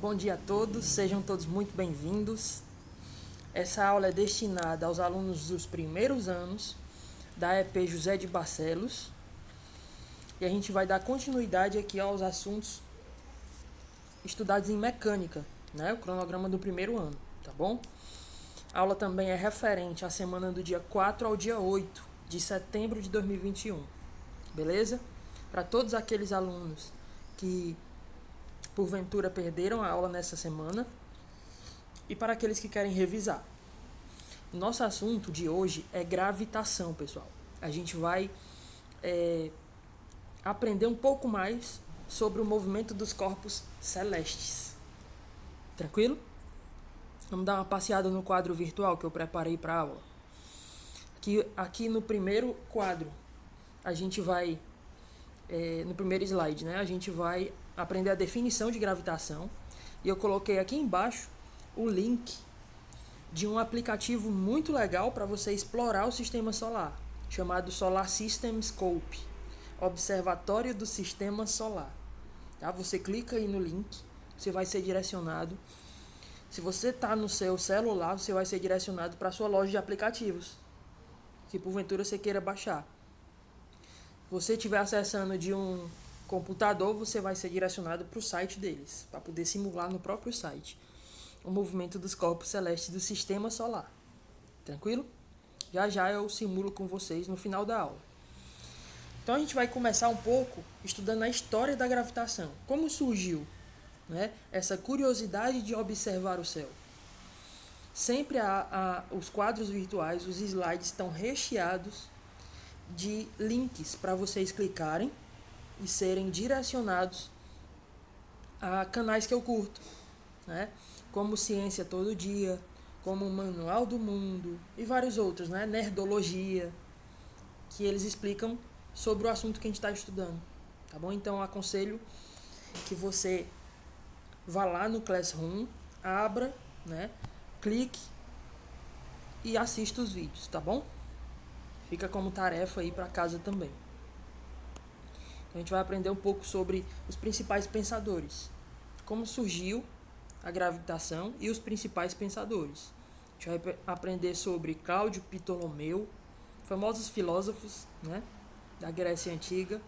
Bom dia a todos, sejam todos muito bem-vindos. Essa aula é destinada aos alunos dos primeiros anos da EP José de Barcelos e a gente vai dar continuidade aqui aos assuntos estudados em mecânica, né? O cronograma do primeiro ano, tá bom? A aula também é referente à semana do dia 4 ao dia 8 de setembro de 2021, beleza? Para todos aqueles alunos que porventura perderam a aula nessa semana e para aqueles que querem revisar. O nosso assunto de hoje é gravitação, pessoal. A gente vai aprender um pouco mais sobre o movimento dos corpos celestes. Tranquilo? Vamos dar uma passeada no quadro virtual que eu preparei para a aula. Aqui no primeiro quadro, a gente vai, no primeiro slide, né? A gente vai aprender a definição de gravitação. E eu coloquei aqui embaixo o link de um aplicativo muito legal para você explorar o sistema solar, chamado Solar System Scope, Observatório do Sistema Solar. Tá? Você clica aí no link, você vai ser direcionado. Se você está no seu celular, você vai ser direcionado para a sua loja de aplicativos, que porventura você queira baixar. Se você estiver acessando de um computador, você vai ser direcionado para o site deles, para poder simular no próprio site o movimento dos corpos celestes do sistema solar. Tranquilo? Já já eu simulo com vocês no final da aula. Então a gente vai começar um pouco estudando a história da gravitação. Como surgiu, né, essa curiosidade de observar o céu? Sempre os quadros virtuais, os slides estão recheados de links para vocês clicarem e serem direcionados a canais que eu curto, né? Como Ciência Todo Dia, como Manual do Mundo e vários outros, né? Nerdologia, que eles explicam sobre o assunto que a gente está estudando, tá bom? Então eu aconselho que você vá lá no Classroom, abra, né? Clique e assista os vídeos, tá bom? Fica como tarefa aí para casa também. Então a gente vai aprender um pouco sobre os principais pensadores, como surgiu a gravitação e os principais pensadores. A gente vai aprender sobre Cláudio Ptolomeu, famosos filósofos, né, da Grécia Antiga,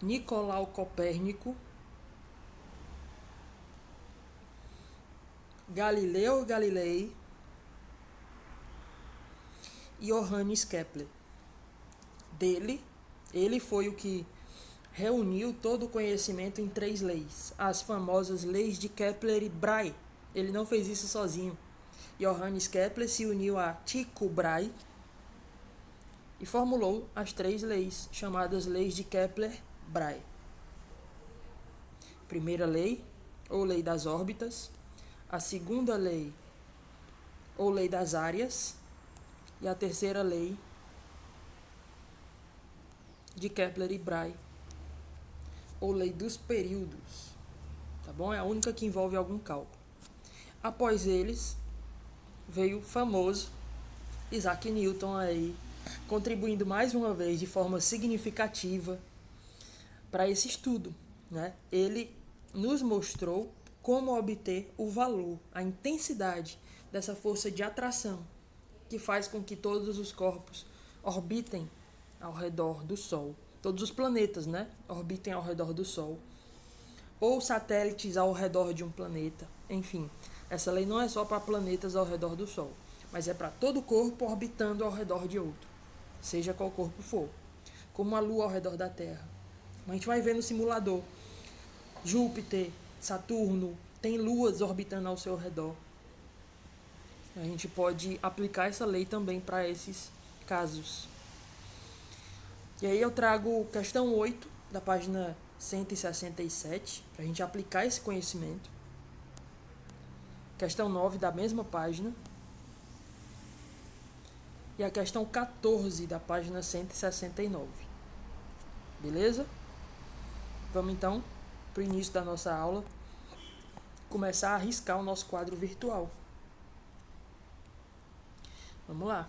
Nicolau Copérnico, Galileu Galilei e Johannes Kepler. Ele foi o que reuniu todo o conhecimento em 3 leis, as famosas leis de Kepler e Bray. Ele não fez isso sozinho. Johannes Kepler se uniu a Tycho Brahe e formulou as 3 leis, chamadas leis de Kepler-Brahe. Primeira lei, ou lei das órbitas, a segunda lei, ou lei das áreas, e a terceira lei de Kepler e Brahe, ou lei dos períodos, tá bom? É a única que envolve algum cálculo. Após eles, veio o famoso Isaac Newton aí, contribuindo mais uma vez de forma significativa para esse estudo, né? Ele nos mostrou como obter o valor, a intensidade dessa força de atração que faz com que todos os corpos orbitem ao redor do Sol. Todos os planetas, né, orbitem ao redor do Sol. Ou satélites ao redor de um planeta. Enfim, essa lei não é só para planetas ao redor do Sol, mas é para todo corpo orbitando ao redor de outro, seja qual corpo for. Como a Lua ao redor da Terra. A gente vai ver no simulador. Júpiter, Saturno, tem luas orbitando ao seu redor. A gente pode aplicar essa lei também para esses casos. E aí eu trago questão 8 da página 167, para a gente aplicar esse conhecimento. Questão 9 da mesma página. E a questão 14 da página 169. Beleza? Vamos então para o início da nossa aula começar a riscar o nosso quadro virtual. Vamos lá.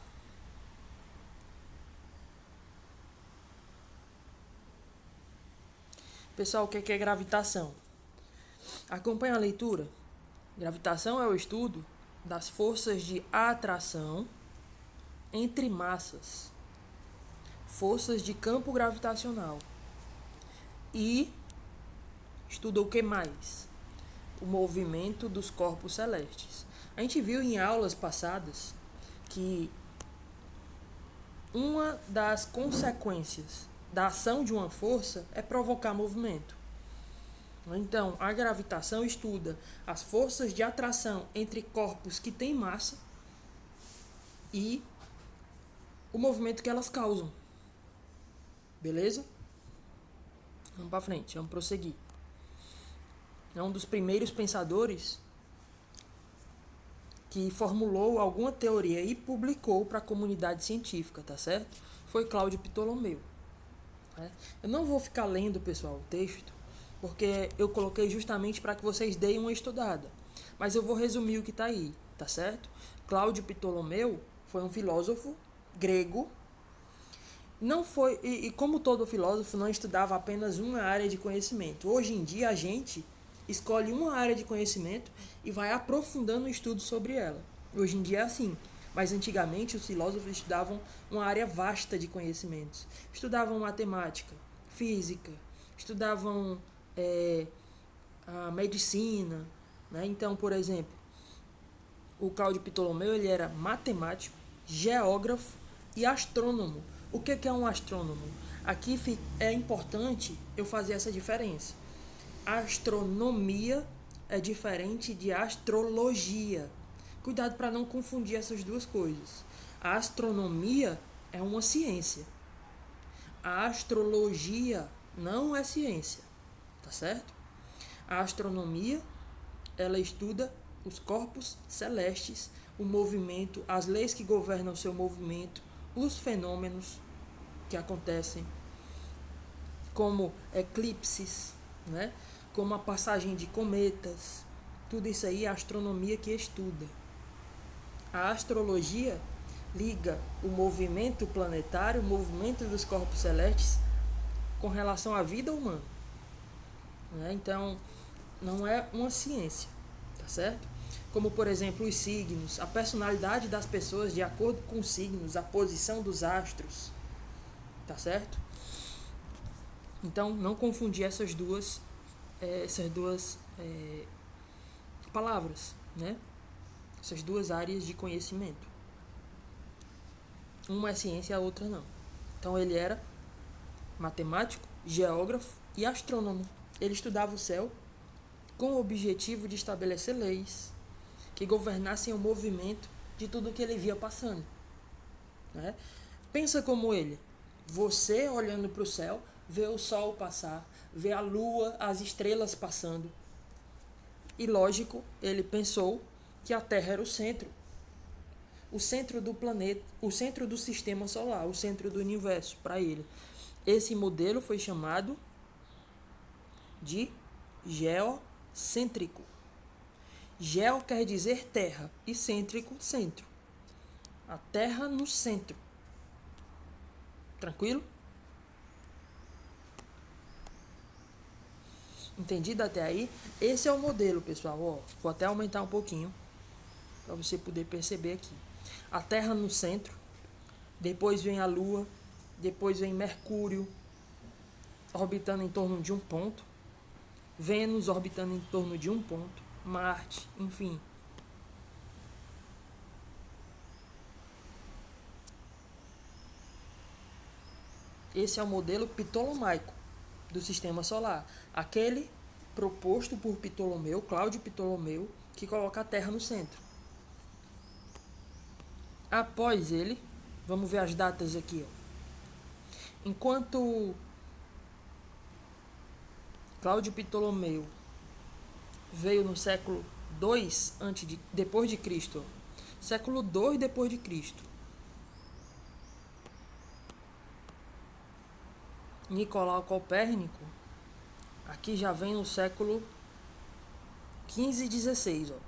Pessoal, o que é gravitação? Acompanha a leitura. Gravitação é o estudo das forças de atração entre massas, forças de campo gravitacional. E estuda o que mais? O movimento dos corpos celestes. A gente viu em aulas passadas que uma das consequências da ação de uma força é provocar movimento. Então, a gravitação estuda as forças de atração entre corpos que têm massa e o movimento que elas causam. Beleza? Vamos para frente, vamos prosseguir. É um dos primeiros pensadores que formulou alguma teoria e publicou para a comunidade científica, tá certo? Foi Cláudio Ptolomeu. Eu não vou ficar lendo, pessoal, o texto, porque eu coloquei justamente para que vocês deem uma estudada. Mas eu vou resumir o que está aí, tá certo? Cláudio Ptolomeu foi um filósofo grego. Não foi, e como todo filósofo, não estudava apenas uma área de conhecimento. Hoje em dia a gente escolhe uma área de conhecimento e vai aprofundando o estudo sobre ela. Hoje em dia é assim. Mas antigamente os filósofos estudavam uma área vasta de conhecimentos. Estudavam matemática, física, estudavam a medicina. Né? Então, por exemplo, o Cláudio Ptolomeu ele era matemático, geógrafo e astrônomo. O que é um astrônomo? Aqui é importante eu fazer essa diferença. Astronomia é diferente de astrologia. Cuidado para não confundir essas duas coisas. A astronomia é uma ciência. A astrologia não é ciência, tá certo? A astronomia, ela estuda os corpos celestes, o movimento, as leis que governam o seu movimento, os fenômenos que acontecem, como eclipses, né? Como a passagem de cometas. Tudo isso aí é a astronomia que estuda. A astrologia liga o movimento planetário, o movimento dos corpos celestes com relação à vida humana. Né? Então, não é uma ciência, tá certo? Como, por exemplo, os signos, a personalidade das pessoas de acordo com os signos, a posição dos astros, tá certo? Então, não confundir essas duas palavras, né? Essas duas áreas de conhecimento. Uma é ciência, a outra não. Então ele era matemático, geógrafo e astrônomo. Ele estudava o céu com o objetivo de estabelecer leis que governassem o movimento de tudo que ele via passando. Né? Pensa como ele. Você olhando para o céu, vê o sol passar, vê a lua, as estrelas passando. E lógico, ele pensou que a Terra era o centro do planeta, o centro do sistema solar, o centro do universo para ele. Esse modelo foi chamado de geocêntrico. Geo quer dizer terra e cêntrico, centro. A Terra no centro. Tranquilo? Entendido até aí? Esse é o modelo, pessoal. Ó, vou até aumentar um pouquinho para você poder perceber aqui. A Terra no centro, depois vem a Lua, depois vem Mercúrio orbitando em torno de um ponto, Vênus orbitando em torno de um ponto, Marte, enfim. Esse é o modelo ptolomaico do sistema solar, aquele proposto por Ptolomeu, Cláudio Ptolomeu, que coloca a Terra no centro. Após ele, vamos ver as datas aqui, ó. Enquanto Cláudio Ptolomeu veio no século II depois de Cristo, século II depois de Cristo. Nicolau Copérnico, aqui já vem no século XV e XVI, ó.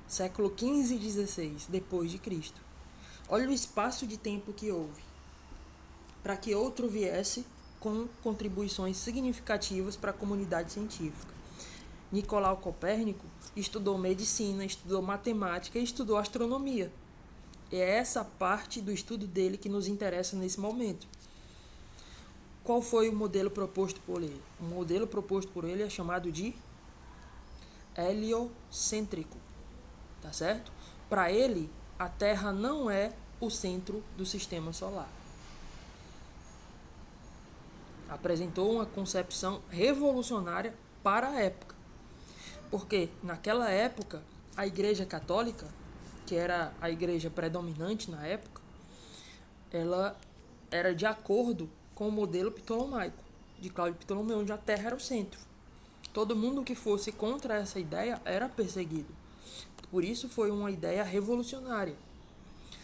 Século XV e XVI depois de Cristo. Olha o espaço de tempo que houve para que outro viesse com contribuições significativas para a comunidade científica. Nicolau Copérnico estudou medicina, estudou matemática e estudou astronomia. É essa parte do estudo dele que nos interessa nesse momento. Qual foi o modelo proposto por ele? O modelo proposto por ele é chamado de heliocêntrico, tá certo? Para ele, a Terra não é o centro do sistema solar. Apresentou uma concepção revolucionária para a época. Porque naquela época, a Igreja Católica, que era a igreja predominante na época, ela era de acordo com o modelo ptolomaico, de Cláudio Ptolomeu, onde a Terra era o centro. Todo mundo que fosse contra essa ideia era perseguido. Por isso foi uma ideia revolucionária.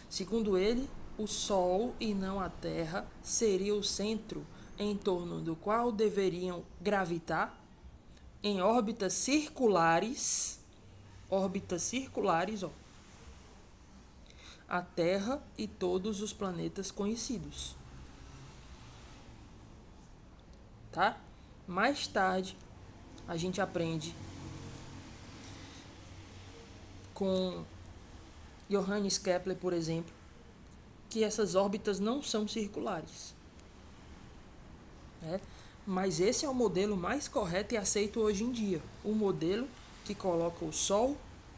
Segundo ele, o Sol e não a Terra seria o centro em torno do qual deveriam gravitar em órbitas circulares, ó, a Terra e todos os planetas conhecidos. Tá? Mais tarde, a gente aprende com Johannes Kepler, por exemplo, que essas órbitas não são circulares. Né? Mas esse é o modelo mais correto e aceito hoje em dia. O modelo que coloca o Sol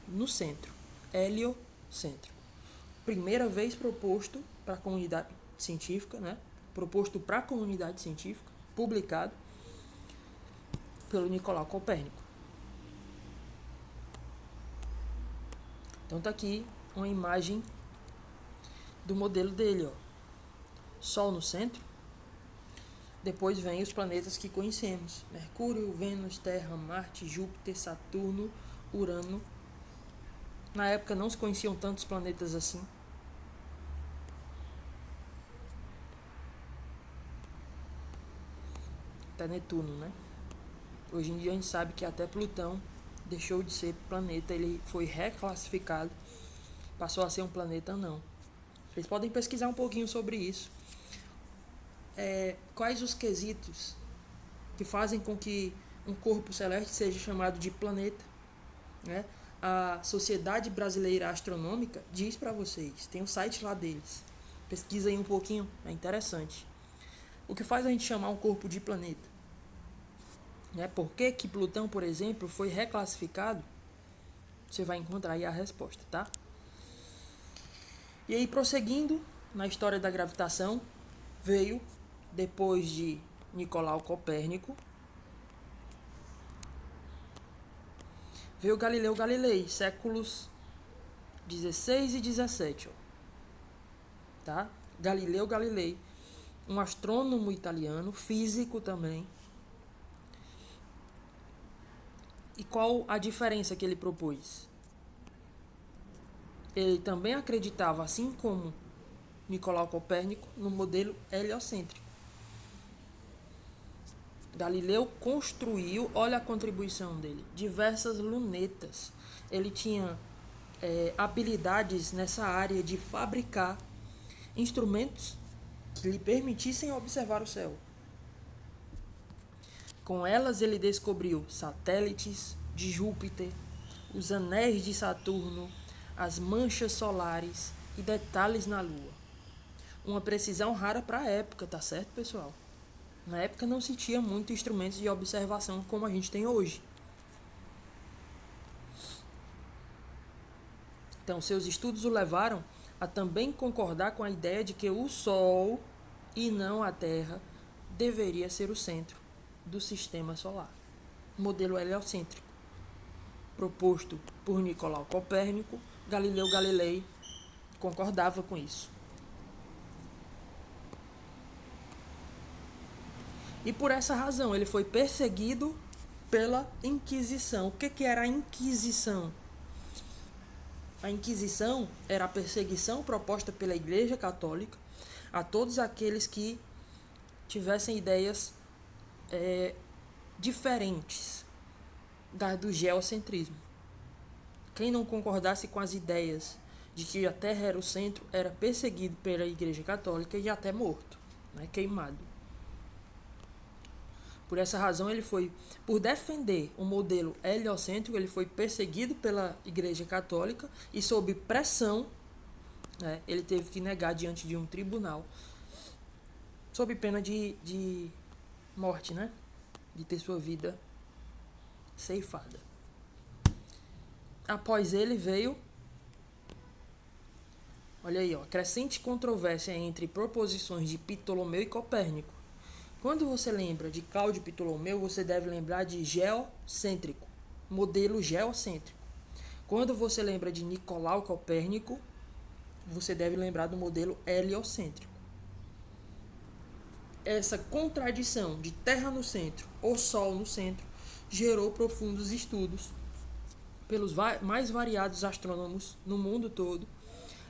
no centro, heliocêntrico. Primeira vez proposto para a comunidade científica, né? Proposto para a comunidade científica, publicado pelo Nicolau Copérnico. Então tá aqui uma imagem do modelo dele, ó. Sol no centro. Depois vem os planetas que conhecemos: Mercúrio, Vênus, Terra, Marte, Júpiter, Saturno, Urano. Na época não se conheciam tantos planetas assim. Até Netuno, né? Hoje em dia a gente sabe que até Plutão deixou de ser planeta, ele foi reclassificado, passou a ser um planeta não. Vocês podem pesquisar um pouquinho sobre isso. Quais os quesitos que fazem com que um corpo celeste seja chamado de planeta, né? A Sociedade Brasileira Astronômica diz para vocês, tem o site lá deles, pesquisa aí um pouquinho, é interessante. O que faz a gente chamar um corpo de planeta? Né? Por que que Plutão, por exemplo, foi reclassificado? Você vai encontrar aí a resposta, tá? E aí, prosseguindo na história da gravitação, veio, depois de Nicolau Copérnico, veio Galileu Galilei, séculos 16 e 17. Ó. Tá? Galileu Galilei, um astrônomo italiano, físico também. E qual a diferença que ele propôs? Ele também acreditava, assim como Nicolau Copérnico, no modelo heliocêntrico. Galileu construiu, olha a contribuição dele, diversas lunetas. Ele tinha habilidades nessa área de fabricar instrumentos que lhe permitissem observar o céu. Com elas ele descobriu satélites de Júpiter, os anéis de Saturno, as manchas solares e detalhes na Lua. Uma precisão rara para a época, tá certo, pessoal? Na época não se tinha muito instrumentos de observação como a gente tem hoje. Então, seus estudos o levaram a também concordar com a ideia de que o Sol, e não a Terra, deveria ser o centro do sistema solar. Modelo heliocêntrico, proposto por Nicolau Copérnico, Galileu Galilei concordava com isso. E por essa razão ele foi perseguido pela Inquisição. O que era a Inquisição? A Inquisição era a perseguição proposta pela Igreja Católica a todos aqueles que tivessem ideias diferentes do geocentrismo. Quem não concordasse com as ideias de que a Terra era o centro era perseguido pela Igreja Católica e até morto, né, queimado. Por essa razão, por defender o modelo heliocêntrico, ele foi perseguido pela Igreja Católica e, sob pressão, né, ele teve que negar diante de um tribunal, sob pena de morte, né? De ter sua vida ceifada. Após ele veio, olha aí, ó, crescente controvérsia entre proposições de Ptolomeu e Copérnico. Quando você lembra de Cláudio Ptolomeu, você deve lembrar de geocêntrico, modelo geocêntrico. Quando você lembra de Nicolau Copérnico, você deve lembrar do modelo heliocêntrico. Essa contradição de Terra no centro ou Sol no centro gerou profundos estudos pelos mais variados astrônomos no mundo todo,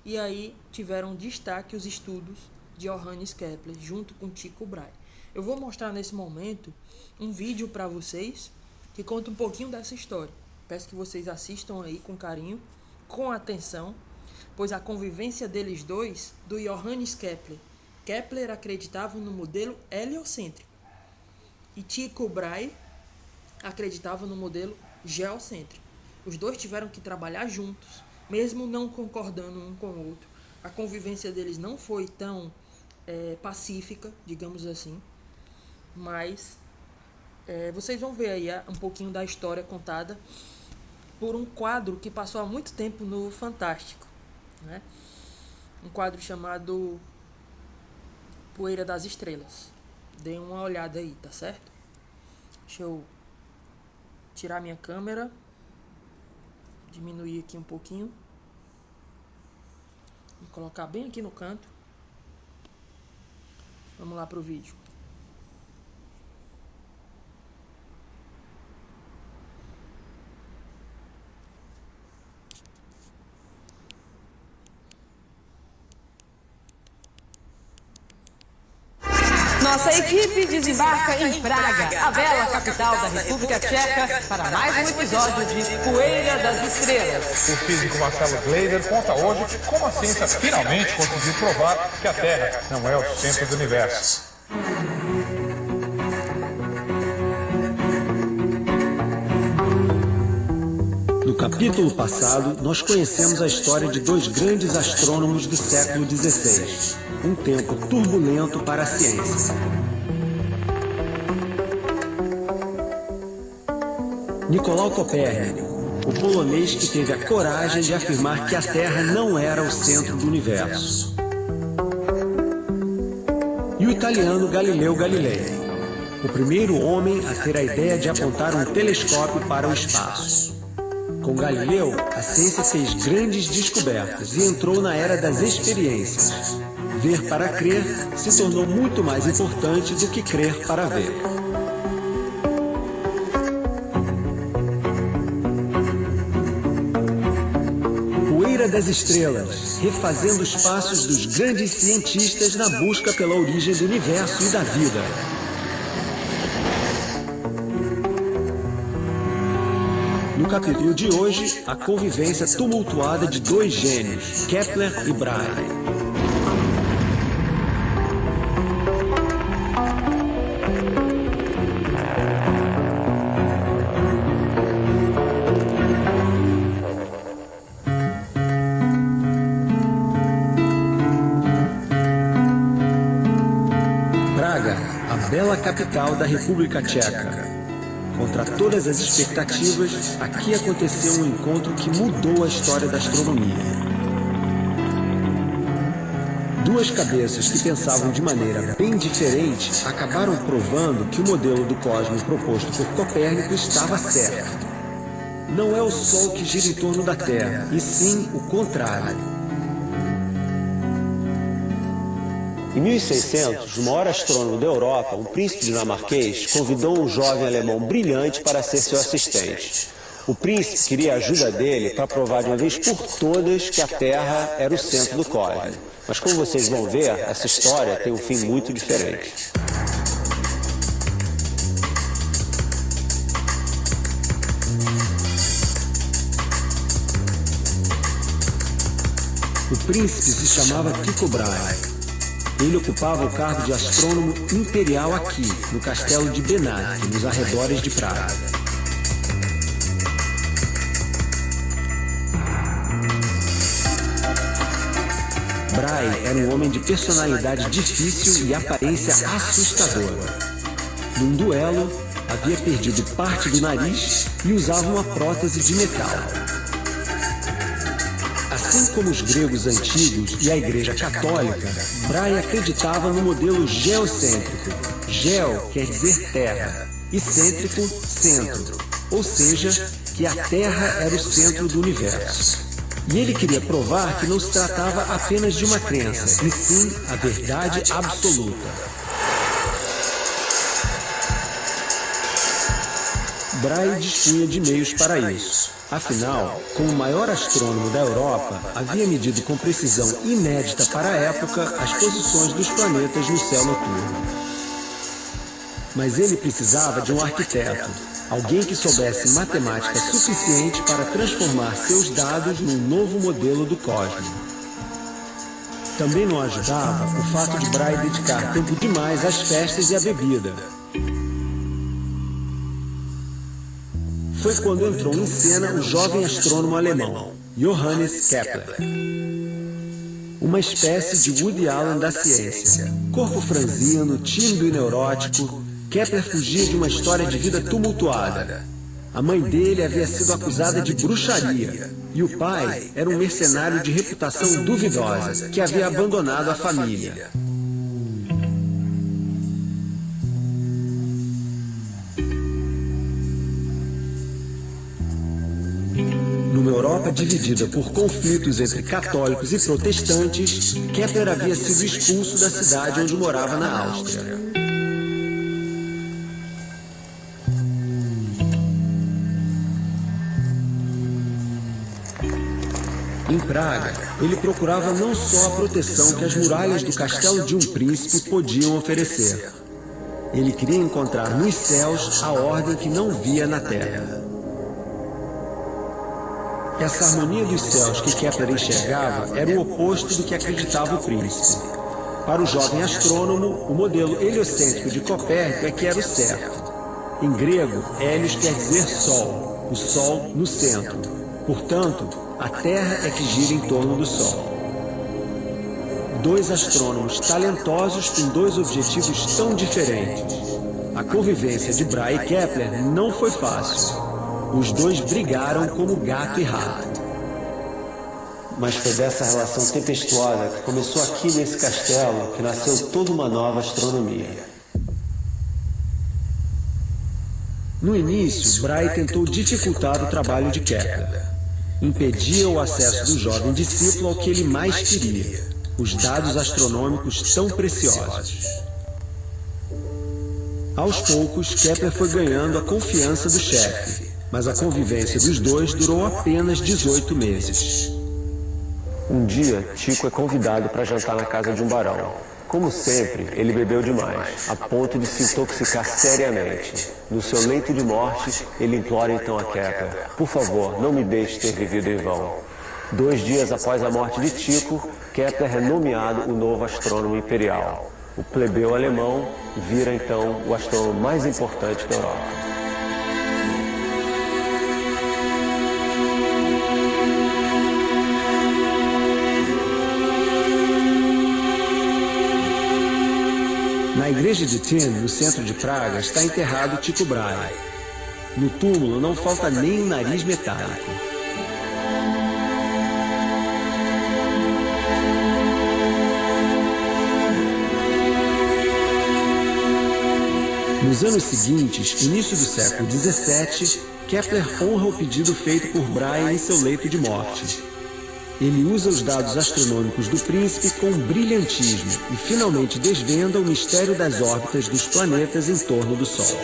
e aí tiveram destaque os estudos de Johannes Kepler junto com Tycho Brahe. Eu vou mostrar nesse momento um vídeo para vocês que conta um pouquinho dessa história. Peço que vocês assistam aí com carinho, com atenção, pois a convivência deles dois, do Johannes Kepler. Kepler acreditava no modelo heliocêntrico e Tycho Brahe acreditava no modelo geocêntrico. Os dois tiveram que trabalhar juntos, mesmo não concordando um com o outro. A convivência deles não foi tão pacífica, digamos assim, mas vocês vão ver aí um pouquinho da história contada por um quadro que passou há muito tempo no Fantástico, né? Um quadro chamado Poeira das Estrelas. Dê uma olhada aí, tá certo? Deixa eu tirar minha câmera, diminuir aqui um pouquinho e colocar bem aqui no canto. Vamos lá pro vídeo. Nossa equipe desembarca em Praga, a bela capital da República Tcheca, para mais um episódio de Poeira das Estrelas. O físico Marcelo Gleiser conta hoje como a ciência finalmente conseguiu provar que a Terra não é o centro do universo. No capítulo passado, nós conhecemos a história de dois grandes astrônomos do século XVI. Um tempo turbulento para a ciência. Nicolau Copérnico, o polonês que teve a coragem de afirmar que a Terra não era o centro do universo. E o italiano Galileu Galilei, o primeiro homem a ter a ideia de apontar um telescópio para o espaço. Com Galileu, a ciência fez grandes descobertas e entrou na era das experiências. Ver para crer se tornou muito mais importante do que crer para ver. Poeira das Estrelas, refazendo os passos dos grandes cientistas na busca pela origem do universo e da vida. No capítulo de hoje, a convivência tumultuada de dois gênios, Kepler e Brahe. Praga, a bela capital da República Tcheca. Contra todas as expectativas, aqui aconteceu um encontro que mudou a história da astronomia. Duas cabeças que pensavam de maneira bem diferente acabaram provando que o modelo do cosmos proposto por Copérnico estava certo. Não é o Sol que gira em torno da Terra, e sim o contrário. Em 1600, o maior astrônomo da Europa, um príncipe dinamarquês, convidou um jovem alemão brilhante para ser seu assistente. O príncipe queria a ajuda dele para provar de uma vez por todas que a Terra era o centro do cosmos. Mas como vocês vão ver, essa história tem um fim muito diferente. O príncipe se chamava Tycho Brahe. Ele ocupava o cargo de astrônomo imperial aqui, no castelo de Benátky, nos arredores de Praga. Brahe era um homem de personalidade difícil e aparência assustadora. Num duelo, havia perdido parte do nariz e usava uma prótese de metal. Assim como os gregos antigos e a Igreja Católica, Brahe acreditava no modelo geocêntrico. Geo quer dizer terra e cêntrico, centro, ou seja, que a Terra era o centro do universo. E ele queria provar que não se tratava apenas de uma crença, e sim a verdade absoluta. Brahe dispunha de meios para isso. Afinal, como o maior astrônomo da Europa, havia medido com precisão inédita para a época as posições dos planetas no céu noturno. Mas ele precisava de um arquiteto, alguém que soubesse matemática suficiente para transformar seus dados num novo modelo do cosmos. Também não ajudava o fato de Brahe dedicar tempo demais às festas e à bebida. Foi quando entrou em cena o jovem astrônomo alemão, Johannes Kepler. Uma espécie de Woody Allen da ciência. Corpo franzino, tímido e neurótico, Kepler fugia de uma história de vida tumultuada. A mãe dele havia sido acusada de bruxaria, e o pai era um mercenário de reputação duvidosa, que havia abandonado a família. Numa Europa dividida por conflitos entre católicos e protestantes, Kepler havia sido expulso da cidade onde morava na Áustria. Em Praga, ele procurava não só a proteção que as muralhas do castelo de um príncipe podiam oferecer. Ele queria encontrar nos céus a ordem que não via na terra. Essa harmonia dos céus que Kepler enxergava era o oposto do que acreditava o príncipe. Para o jovem astrônomo, o modelo heliocêntrico de Copérnico é que era o certo. Em grego, Hélios quer dizer Sol, o Sol no centro. Portanto, a Terra é que gira em torno do Sol. Dois astrônomos talentosos com dois objetivos tão diferentes. A convivência de Brahe e Kepler não foi fácil. Os dois brigaram como gato e rato. Mas foi dessa relação tempestuosa que começou aqui nesse castelo que nasceu toda uma nova astronomia. No início, Brahe tentou dificultar o trabalho de Kepler. Impedia o acesso do jovem discípulo ao que ele mais queria, os dados astronômicos tão preciosos. Aos poucos, Kepler foi ganhando a confiança do chefe, mas a convivência dos dois durou apenas 18 meses. Um dia, Tycho é convidado para jantar na casa de um barão. Como sempre, ele bebeu demais, a ponto de se intoxicar seriamente. No seu leito de morte, ele implora então a Kepler: por favor, não me deixe ter vivido em vão. 2 dias após a morte de Tycho, Kepler é nomeado o novo astrônomo imperial. O plebeu alemão vira então o astrônomo mais importante da Europa. Na igreja de Tin, no centro de Praga, está enterrado Tycho Brahe. No túmulo não falta nem um nariz metálico. Nos anos seguintes, início do século XVII, Kepler honra o pedido feito por Brahe em seu leito de morte. Ele usa os dados astronômicos do príncipe com brilhantismo e finalmente desvenda o mistério das órbitas dos planetas em torno do Sol.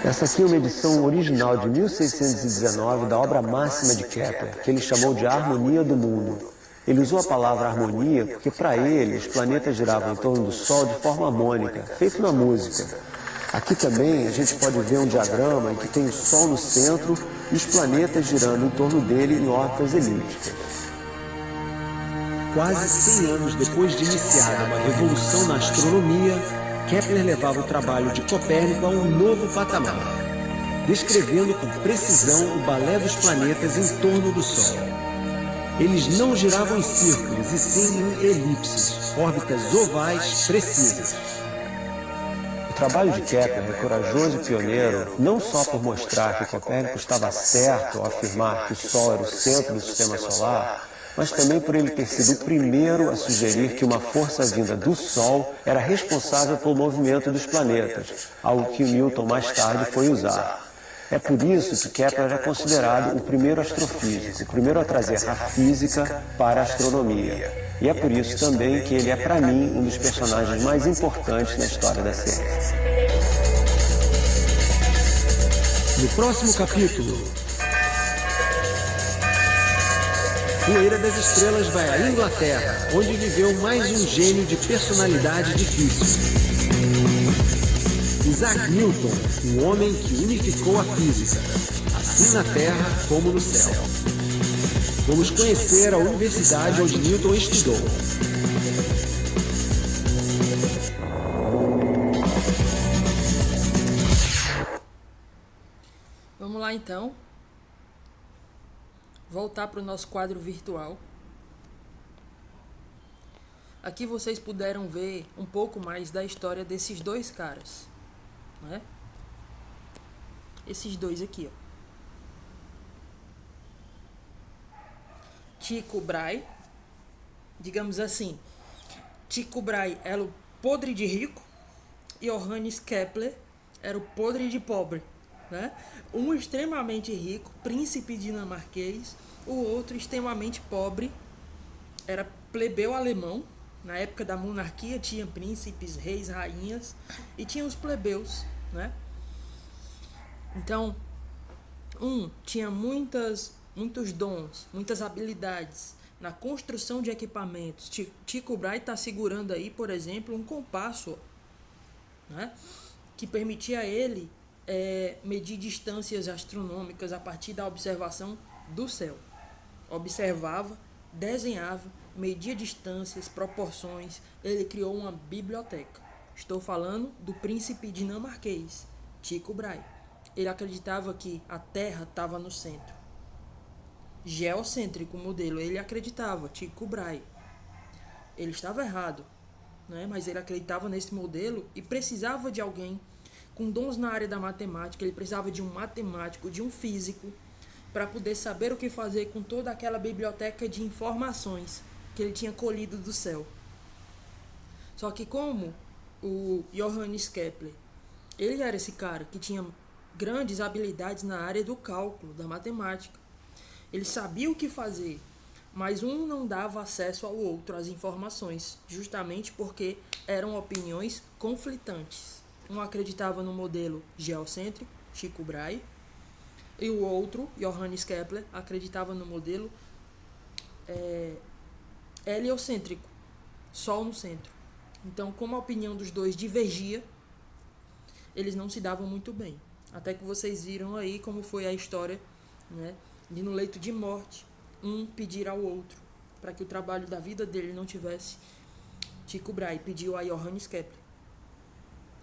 Essa aqui é uma edição original de 1619 da obra máxima de Kepler, que ele chamou de A Harmonia do Mundo. Ele usou a palavra harmonia porque, para ele, os planetas giravam em torno do Sol de forma harmônica, feito na música. Aqui também a gente pode ver um diagrama em que tem o Sol no centro e os planetas girando em torno dele em órbitas elípticas. Quase 100 anos depois de iniciada uma revolução na astronomia, Kepler levava o trabalho de Copérnico a um novo patamar, descrevendo com precisão o balé dos planetas em torno do Sol. Eles não giravam em círculos, e sim em elipses, órbitas ovais precisas. O trabalho de Kepler é corajoso e pioneiro, não só por mostrar que Copérnico estava certo ao afirmar que o Sol era o centro do sistema solar, mas também por ele ter sido o primeiro a sugerir que uma força vinda do Sol era responsável pelo movimento dos planetas, algo que Newton mais tarde foi usar. É por isso que Kepler é considerado o primeiro astrofísico, o primeiro a trazer a física para a astronomia. E é por isso também que ele é, para mim, um dos personagens mais importantes na história da ciência. No próximo capítulo, Poeira das Estrelas vai à Inglaterra, onde viveu mais um gênio de personalidade difícil. Isaac Newton, um homem que unificou a física, assim na Terra como no céu. Vamos conhecer a universidade onde Newton estudou. Vamos lá então. Voltar para o nosso quadro virtual. Aqui vocês puderam ver um pouco mais da história desses dois caras, né? Esses dois aqui, ó. Tycho Brahe, digamos assim, Tycho Brahe era o podre de rico e Johannes Kepler era o podre de pobre, né? Um extremamente rico, príncipe dinamarquês, o outro extremamente pobre, era plebeu alemão. Na época da monarquia tinha príncipes, reis, rainhas e tinha os plebeus, né? Então, tinha muitos dons, muitas habilidades na construção de equipamentos. Tycho Brahe está segurando aí, por exemplo, um compasso, né? Que permitia a ele medir distâncias astronômicas a partir da observação do céu. Observava, desenhava, media distâncias, proporções. Ele criou uma biblioteca. Estou falando do príncipe dinamarquês, Tycho Brahe. Ele acreditava que a Terra estava no centro. Geocêntrico modelo, ele acreditava, Tycho Brahe. Ele estava errado, né? Mas ele acreditava nesse modelo e precisava de alguém com dons na área da matemática. Ele precisava de um matemático, de um físico, para poder saber o que fazer com toda aquela biblioteca de informações que ele tinha colhido do céu. Só que como o Johannes Kepler, ele era esse cara que tinha grandes habilidades na área do cálculo, da matemática. Ele sabia o que fazer, mas um não dava acesso ao outro às informações, justamente porque eram opiniões conflitantes. Um acreditava no modelo geocêntrico, Tycho Brahe, e o outro, Johannes Kepler, acreditava no modelo heliocêntrico, Sol no centro. Então, como a opinião dos dois divergia, eles não se davam muito bem. Até que vocês viram aí como foi a história, né, de no leito de morte, um pedir ao outro, para que o trabalho da vida dele não tivesse. Tycho Brahe pediu a Johannes Kepler,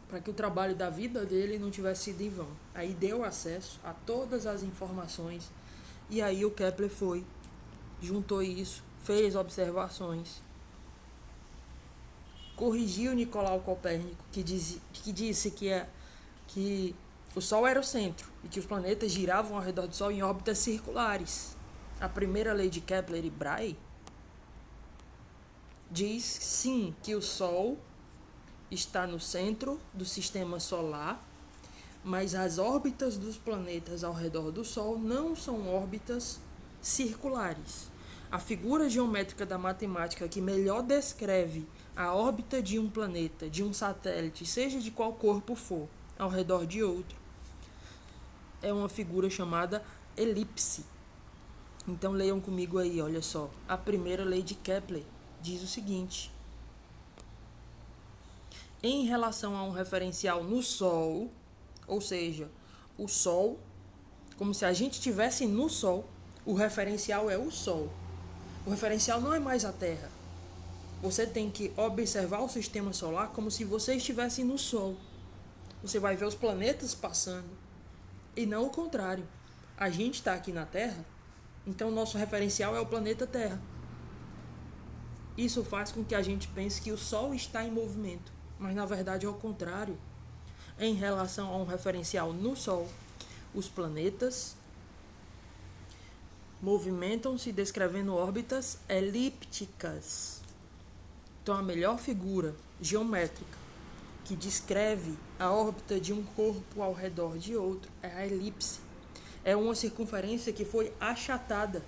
para que o trabalho da vida dele não tivesse sido em vão. Aí deu acesso a todas as informações, e aí o Kepler foi, juntou isso, fez observações, corrigiu Nicolau Copérnico, que disse que o Sol era o centro e que os planetas giravam ao redor do Sol em órbitas circulares. A primeira lei de Kepler e Brahe diz, sim, que o Sol está no centro do sistema solar, mas as órbitas dos planetas ao redor do Sol não são órbitas circulares. A figura geométrica da matemática que melhor descreve a órbita de um planeta, de um satélite, seja de qual corpo for, ao redor de outro, é uma figura chamada elipse. Então leiam comigo aí, olha só. A primeira lei de Kepler diz o seguinte: em relação a um referencial no Sol, ou seja, o Sol, como se a gente estivesse no Sol, o referencial é o Sol. O referencial não é mais a Terra. Você tem que observar o sistema solar como se você estivesse no Sol. Você vai ver os planetas passando. E não o contrário. A gente está aqui na Terra, então nosso referencial é o planeta Terra. Isso faz com que a gente pense que o Sol está em movimento. Mas na verdade é o contrário. Em relação a um referencial no Sol, os planetas movimentam-se descrevendo órbitas elípticas. Então a melhor figura geométrica que descreve a órbita de um corpo ao redor de outro é a elipse. É uma circunferência que foi achatada.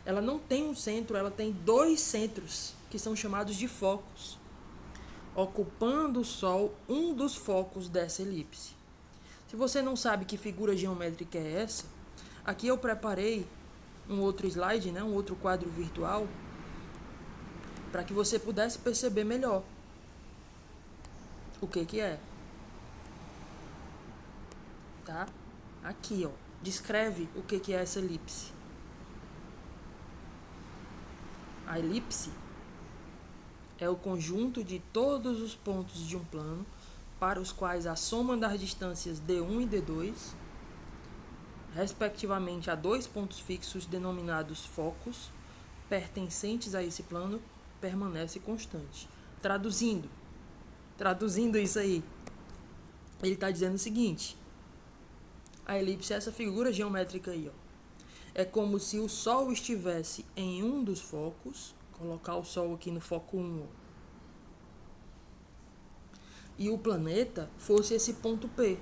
Ela não tem um centro, ela tem dois centros, que são chamados de focos, ocupando o Sol um dos focos dessa elipse. Se você não sabe que figura geométrica é essa, aqui eu preparei um outro slide, um outro quadro virtual, para que você pudesse perceber melhor o que é. Tá? Aqui, ó, descreve o que é essa elipse. A elipse é o conjunto de todos os pontos de um plano para os quais a soma das distâncias D1 e D2, respectivamente a dois pontos fixos denominados focos, pertencentes a esse plano, permanece constante. Traduzindo isso aí, ele está dizendo o seguinte: a elipse é essa figura geométrica aí, ó. É como se o Sol estivesse em um dos focos, colocar o Sol aqui no foco 1, ó, e o planeta fosse esse ponto P.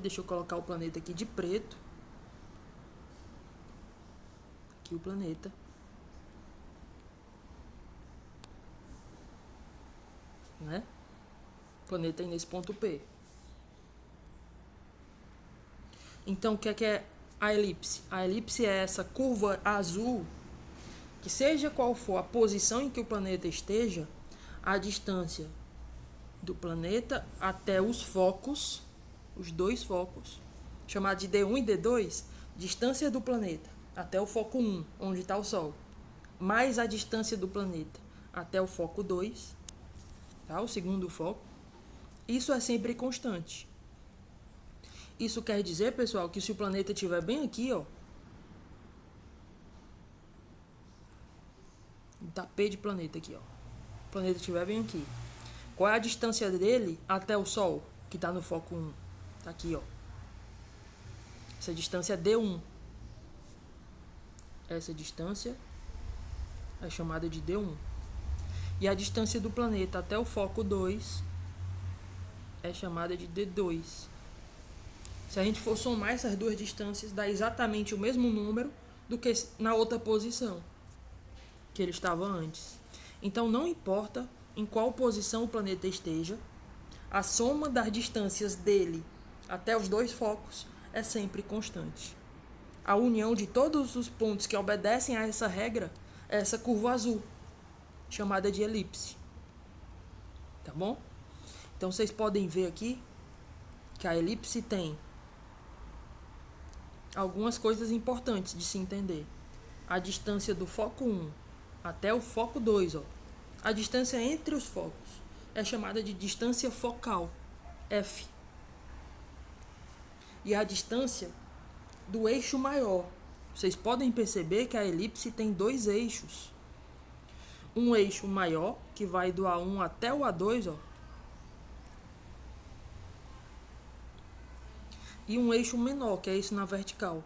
Deixa eu colocar o planeta aqui de preto. Aqui o planeta. O planeta aí nesse ponto P. Então, o que é a elipse? A elipse é essa curva azul, que seja qual for a posição em que o planeta esteja, a distância do planeta até os focos, os dois focos, chamados de D1 e D2, distância do planeta até o foco 1, onde está o Sol, mais a distância do planeta até o foco 2, tá? O segundo foco. Isso é sempre constante. Isso quer dizer, pessoal, que se o planeta estiver bem aqui, ó, tá P de planeta aqui, ó, o planeta estiver bem aqui, qual é a distância dele até o Sol, que está no foco 1? Tá aqui, ó. Essa distância é D1. Essa distância é chamada de D1. E a distância do planeta até o foco 2 é chamada de D2. Se a gente for somar essas duas distâncias, dá exatamente o mesmo número do que na outra posição que ele estava antes. Então não importa em qual posição o planeta esteja, a soma das distâncias dele até os dois focos é sempre constante. A união de todos os pontos que obedecem a essa regra é essa curva azul, chamada de elipse. Tá bom? Então vocês podem ver aqui que a elipse tem algumas coisas importantes de se entender. A distância do foco 1 até o foco 2, ó. A distância entre os focos é chamada de distância focal, F. E a distância do eixo maior. Vocês podem perceber que a elipse tem dois eixos. Um eixo maior, que vai do A1 até o A2, ó. E um eixo menor, que é esse na vertical,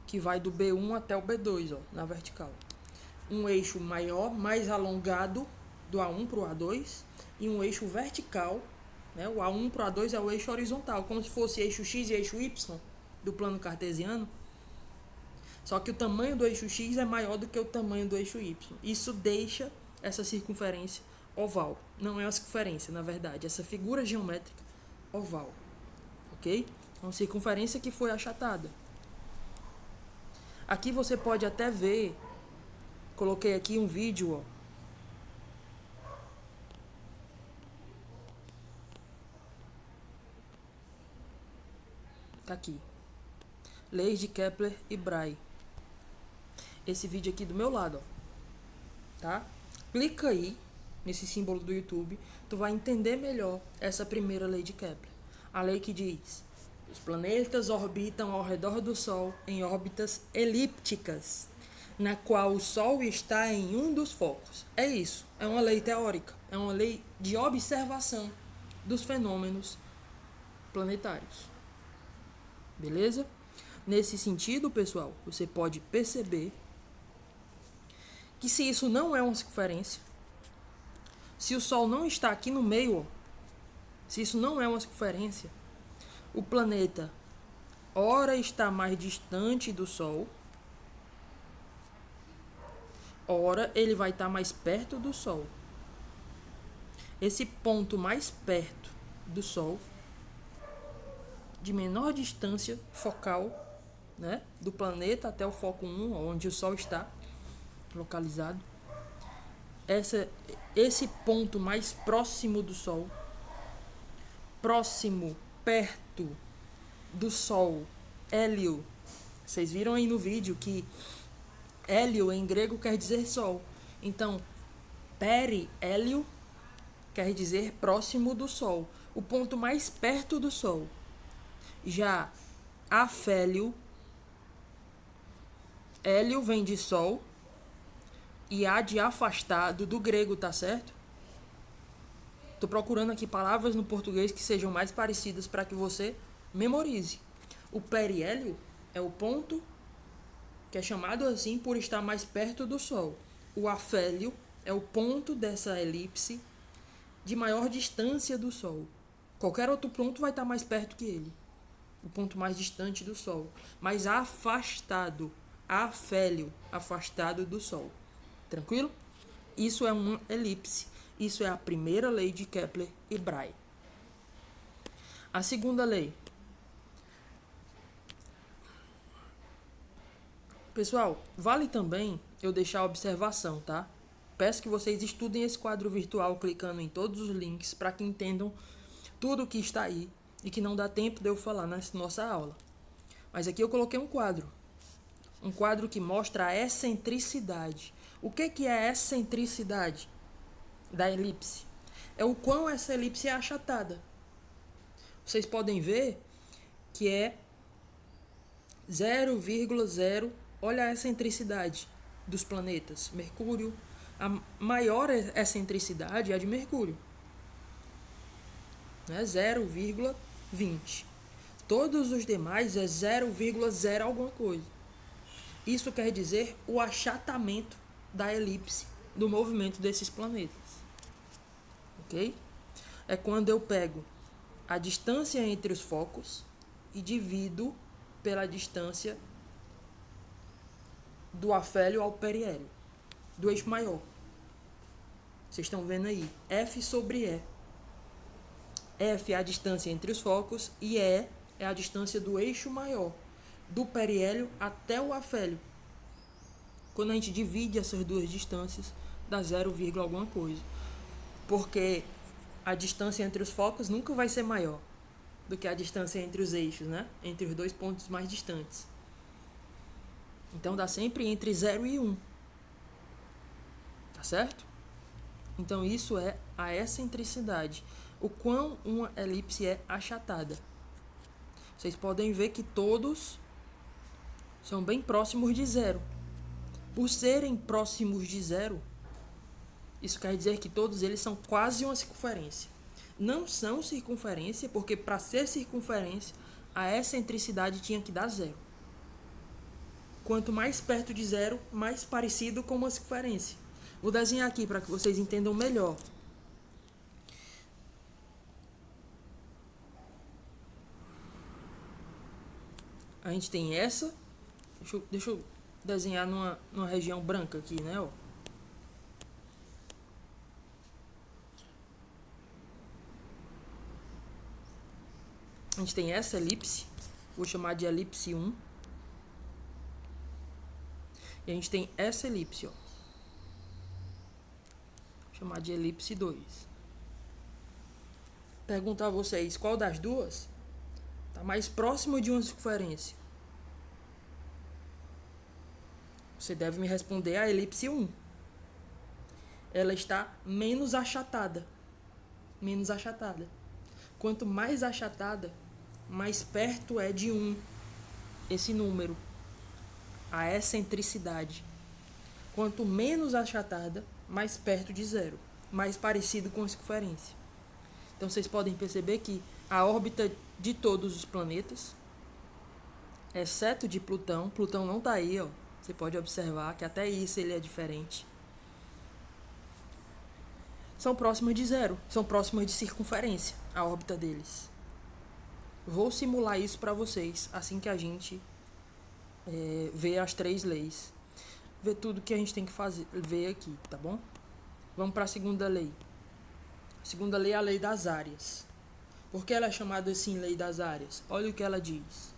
que vai do B1 até o B2, ó, na vertical. Um eixo maior, mais alongado, do A1 para o A2, e um eixo vertical, o A1 para o A2 é o eixo horizontal, como se fosse eixo X e eixo Y do plano cartesiano. Só que o tamanho do eixo X é maior do que o tamanho do eixo Y. Isso deixa essa circunferência oval. Não é uma circunferência, na verdade, essa figura geométrica oval. Ok? Uma circunferência que foi achatada. Aqui você pode até ver, coloquei aqui um vídeo, ó, Tá aqui. Leis de Kepler e Bray. Esse vídeo aqui do meu lado, ó. Tá? Clica aí nesse símbolo do YouTube, tu vai entender melhor essa primeira lei de Kepler. A lei que diz: os planetas orbitam ao redor do Sol em órbitas elípticas, na qual o Sol está em um dos focos. É isso, é uma lei teórica, é uma lei de observação dos fenômenos planetários. Beleza? Nesse sentido, pessoal, você pode perceber que se isso não é uma circunferência, se o Sol não está aqui no meio, ó, se isso não é uma circunferência, o planeta ora está mais distante do Sol, ora ele vai estar mais perto do Sol. Esse ponto mais perto do Sol, de menor distância focal, né, do planeta até o foco 1, onde o Sol está localizado, esse ponto mais próximo do Sol, próximo, perto do Sol, Hélio. Vocês viram aí no vídeo que Hélio em grego quer dizer Sol. Então, peri-hélio quer dizer próximo do Sol, o ponto mais perto do Sol. Já afélio, hélio vem de Sol e há de afastado do grego, tá certo? Tô procurando aqui palavras no português que sejam mais parecidas para que você memorize. O periélio é o ponto que é chamado assim por estar mais perto do Sol. O afélio é o ponto dessa elipse de maior distância do Sol. Qualquer outro ponto vai estar mais perto que ele. O ponto mais distante do Sol. Mais afastado. Afélio, afastado do Sol. Tranquilo? Isso é uma elipse. Isso é a primeira lei de Kepler e Bray. A segunda lei. Pessoal, vale também eu deixar a observação, tá? Peço que vocês estudem esse quadro virtual clicando em todos os links para que entendam tudo o que está aí e que não dá tempo de eu falar nessa nossa aula. Mas aqui eu coloquei um quadro. Um quadro que mostra a excentricidade. O que é a excentricidade da elipse? É o quão essa elipse é achatada. Vocês podem ver que é 0,0. Olha a excentricidade dos planetas. Mercúrio, a maior excentricidade é a de Mercúrio, né? 0,20. Todos os demais é 0,0 alguma coisa. Isso quer dizer o achatamento da elipse do movimento desses planetas. Ok? É quando eu pego a distância entre os focos e divido pela distância do afélio ao periélio, do eixo maior. Vocês estão vendo aí, F sobre E. F é a distância entre os focos e E é a distância do eixo maior, do periélio até o afélio. Quando a gente divide essas duas distâncias, dá 0, alguma coisa. Porque a distância entre os focos nunca vai ser maior do que a distância entre os eixos, né? Entre os dois pontos mais distantes. Então dá sempre entre 0 e 1. Tá certo? Então isso é a excentricidade. O quão uma elipse é achatada. Vocês podem ver que todos são bem próximos de 0. Por serem próximos de 0, isso quer dizer que todos eles são quase uma circunferência. Não são circunferência, porque para ser circunferência, a excentricidade tinha que dar 0. Quanto mais perto de 0, mais parecido com uma circunferência. Vou desenhar aqui para que vocês entendam melhor. A gente tem essa. Deixa eu desenhar numa região branca aqui, né? Ó. A gente tem essa elipse. Vou chamar de elipse 1. E a gente tem essa elipse, ó. Vou chamar de elipse 2. Perguntar a vocês, qual das duas Está mais próximo de uma circunferência? Você deve me responder a elipse 1. Ela está menos achatada. Menos achatada. Quanto mais achatada, mais perto é de 1 esse número. A excentricidade. Quanto menos achatada, mais perto de 0. Mais parecido com a circunferência. Então vocês podem perceber que a órbita de todos os planetas, exceto de Plutão, Plutão não está aí, ó. Você pode observar que até isso ele é diferente. São próximas de 0. São próximas de circunferência, a órbita deles. Vou simular isso para vocês assim que a gente ver as 3 leis. Ver tudo que a gente tem que fazer, ver aqui, tá bom? Vamos para a segunda lei. A segunda lei é a lei das áreas. Por que ela é chamada assim, lei das áreas? Olha o que ela diz.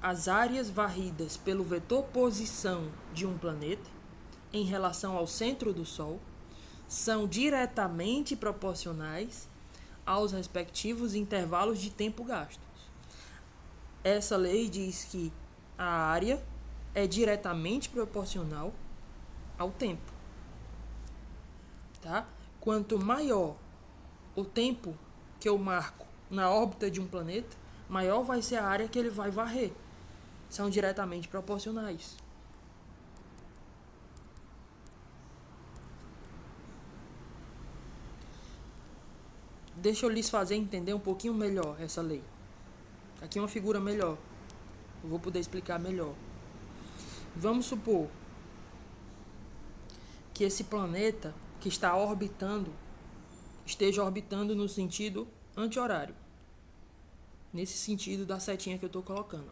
As áreas varridas pelo vetor posição de um planeta em relação ao centro do Sol são diretamente proporcionais aos respectivos intervalos de tempo gastos. Essa lei diz que a área é diretamente proporcional ao tempo. Tá? Quanto maior o tempo que eu marco na órbita de um planeta, maior vai ser a área que ele vai varrer. São diretamente proporcionais. Deixa eu lhes fazer entender um pouquinho melhor essa lei. Aqui é uma figura melhor. Eu vou poder explicar melhor. Vamos supor que esse planeta que está orbitando esteja orbitando no sentido anti-horário. Nesse sentido da setinha que eu estou colocando.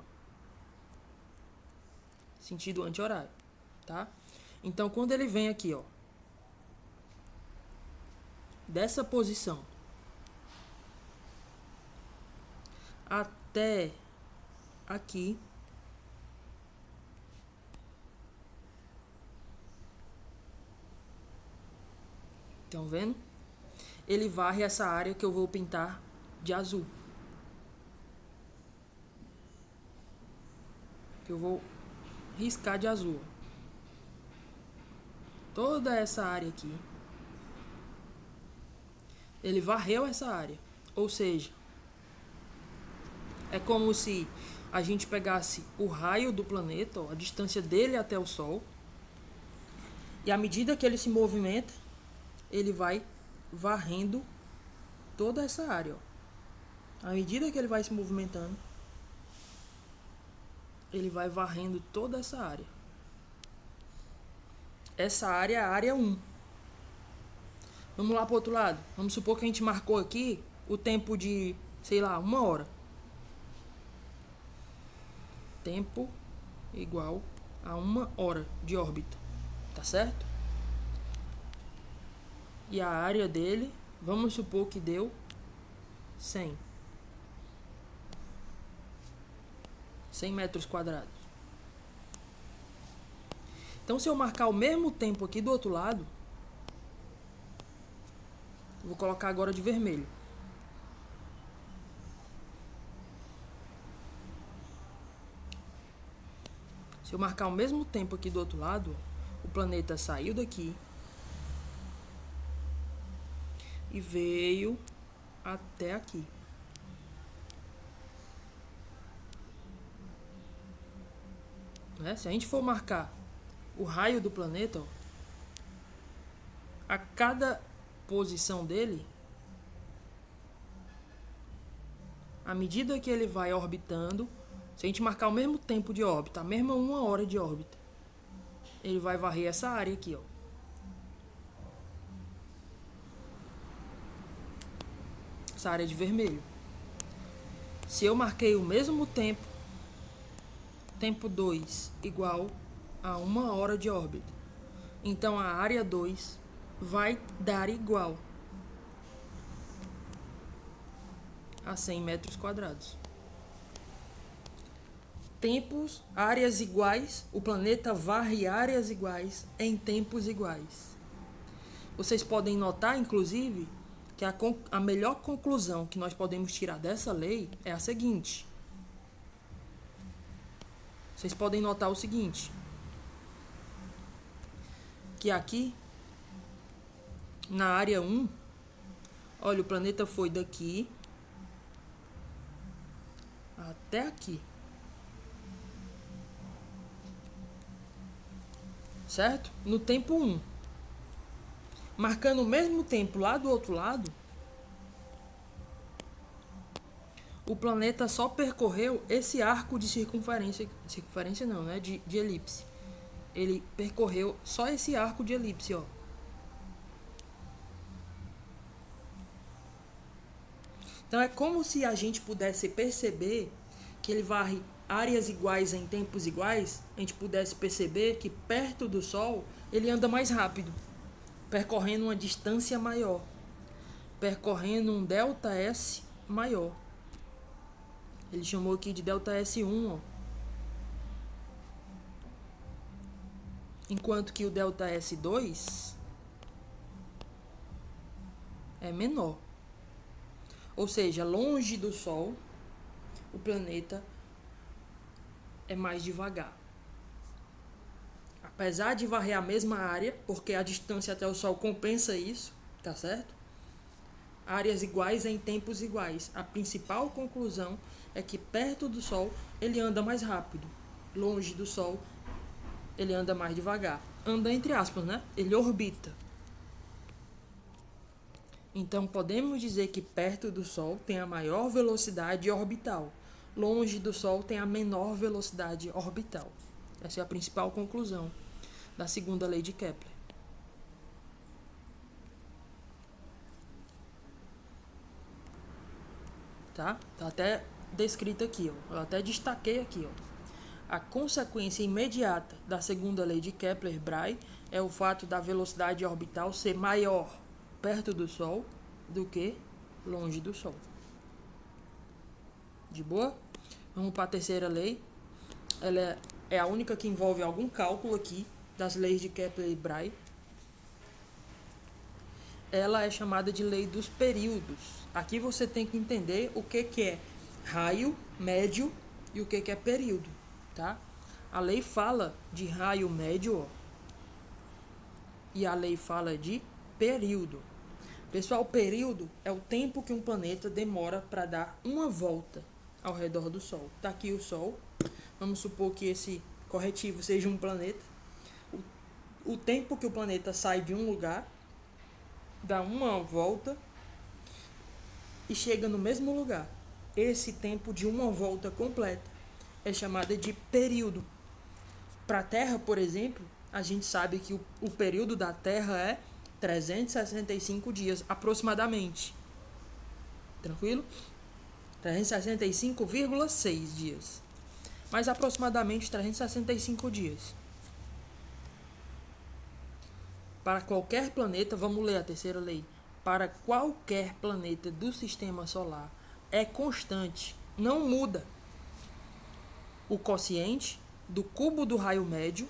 Sentido anti-horário, tá? Então, quando ele vem aqui, ó, dessa posição até aqui, estão vendo? Ele varre essa área que eu vou pintar de azul. Que eu vou riscar de azul. Toda essa área aqui. Ele varreu essa área. Ou seja, é como se a gente pegasse o raio do planeta, ó, a distância dele até o Sol. E à medida que ele se movimenta, ele vai varrendo toda essa área. Ó. À medida que ele vai se movimentando, ele vai varrendo toda essa área. Essa área é a área 1. Vamos lá para o outro lado. Vamos supor que a gente marcou aqui o tempo de, sei lá, 1 hora. Tempo igual a 1 hora de órbita. Tá certo? E a área dele, vamos supor que deu 100 metros quadrados. Então, se eu marcar o mesmo tempo aqui do outro lado, vou colocar agora de vermelho. Se eu marcar o mesmo tempo aqui do outro lado, o planeta saiu daqui e veio até aqui. Né? Se a gente for marcar o raio do planeta, ó, a cada posição dele, à medida que ele vai orbitando, se a gente marcar o mesmo tempo de órbita, a mesma 1 hora de órbita, ele vai varrer essa área aqui, ó. Essa área de vermelho. Se eu marquei o mesmo tempo, tempo 2 igual a 1 hora de órbita, então a área 2 vai dar igual a 100 metros quadrados. Tempos, áreas iguais, o planeta varre áreas iguais em tempos iguais. Vocês podem notar, inclusive, que a melhor conclusão que nós podemos tirar dessa lei é a seguinte. Vocês podem notar o seguinte, que aqui, na área 1, olha, o planeta foi daqui até aqui. Certo? No tempo 1. Marcando o mesmo tempo lá do outro lado, o planeta só percorreu esse arco de circunferência. Circunferência não, né? De elipse. Ele percorreu só esse arco de elipse, ó. Então é como se a gente pudesse perceber que ele varre áreas iguais em tempos iguais. A gente pudesse perceber que perto do Sol ele anda mais rápido, percorrendo uma distância maior, percorrendo um ΔS maior. Ele chamou aqui de ΔS1, ó. Enquanto que o ΔS2 é menor. Ou seja, longe do Sol, o planeta é mais devagar. Apesar de varrer a mesma área, porque a distância até o Sol compensa isso, tá certo? Áreas iguais em tempos iguais. A principal conclusão é que perto do Sol ele anda mais rápido, longe do Sol ele anda mais devagar. Anda entre aspas, né? Ele orbita. Então podemos dizer que perto do Sol tem a maior velocidade orbital, longe do Sol tem a menor velocidade orbital. Essa é a principal conclusão da segunda lei de Kepler. Tá? Tá até descrito aqui, ó. Eu até destaquei aqui, ó. A consequência imediata da segunda lei de Kepler-Bray é o fato da velocidade orbital ser maior perto do Sol do que longe do Sol. De boa? Vamos para a terceira lei. Ela é a única que envolve algum cálculo aqui das leis de Kepler e Bray. Ela é chamada de lei dos períodos. Aqui você tem que entender o que é raio, médio e o que é período, tá? A lei fala de raio médio, ó, e a lei fala de período. Pessoal, período é o tempo que um planeta demora para dar uma volta ao redor do Sol. Tá aqui o Sol. Vamos supor que esse corretivo seja um planeta. O tempo que o planeta sai de um lugar, dá uma volta e chega no mesmo lugar. Esse tempo de uma volta completa é chamado de período. Para a Terra, por exemplo, a gente sabe que o período da Terra é 365 dias, aproximadamente. Tranquilo? 365,6 dias. Mas aproximadamente 365 dias. Para qualquer planeta, vamos ler a terceira lei. Para qualquer planeta do sistema solar é constante, não muda, o quociente do cubo do raio médio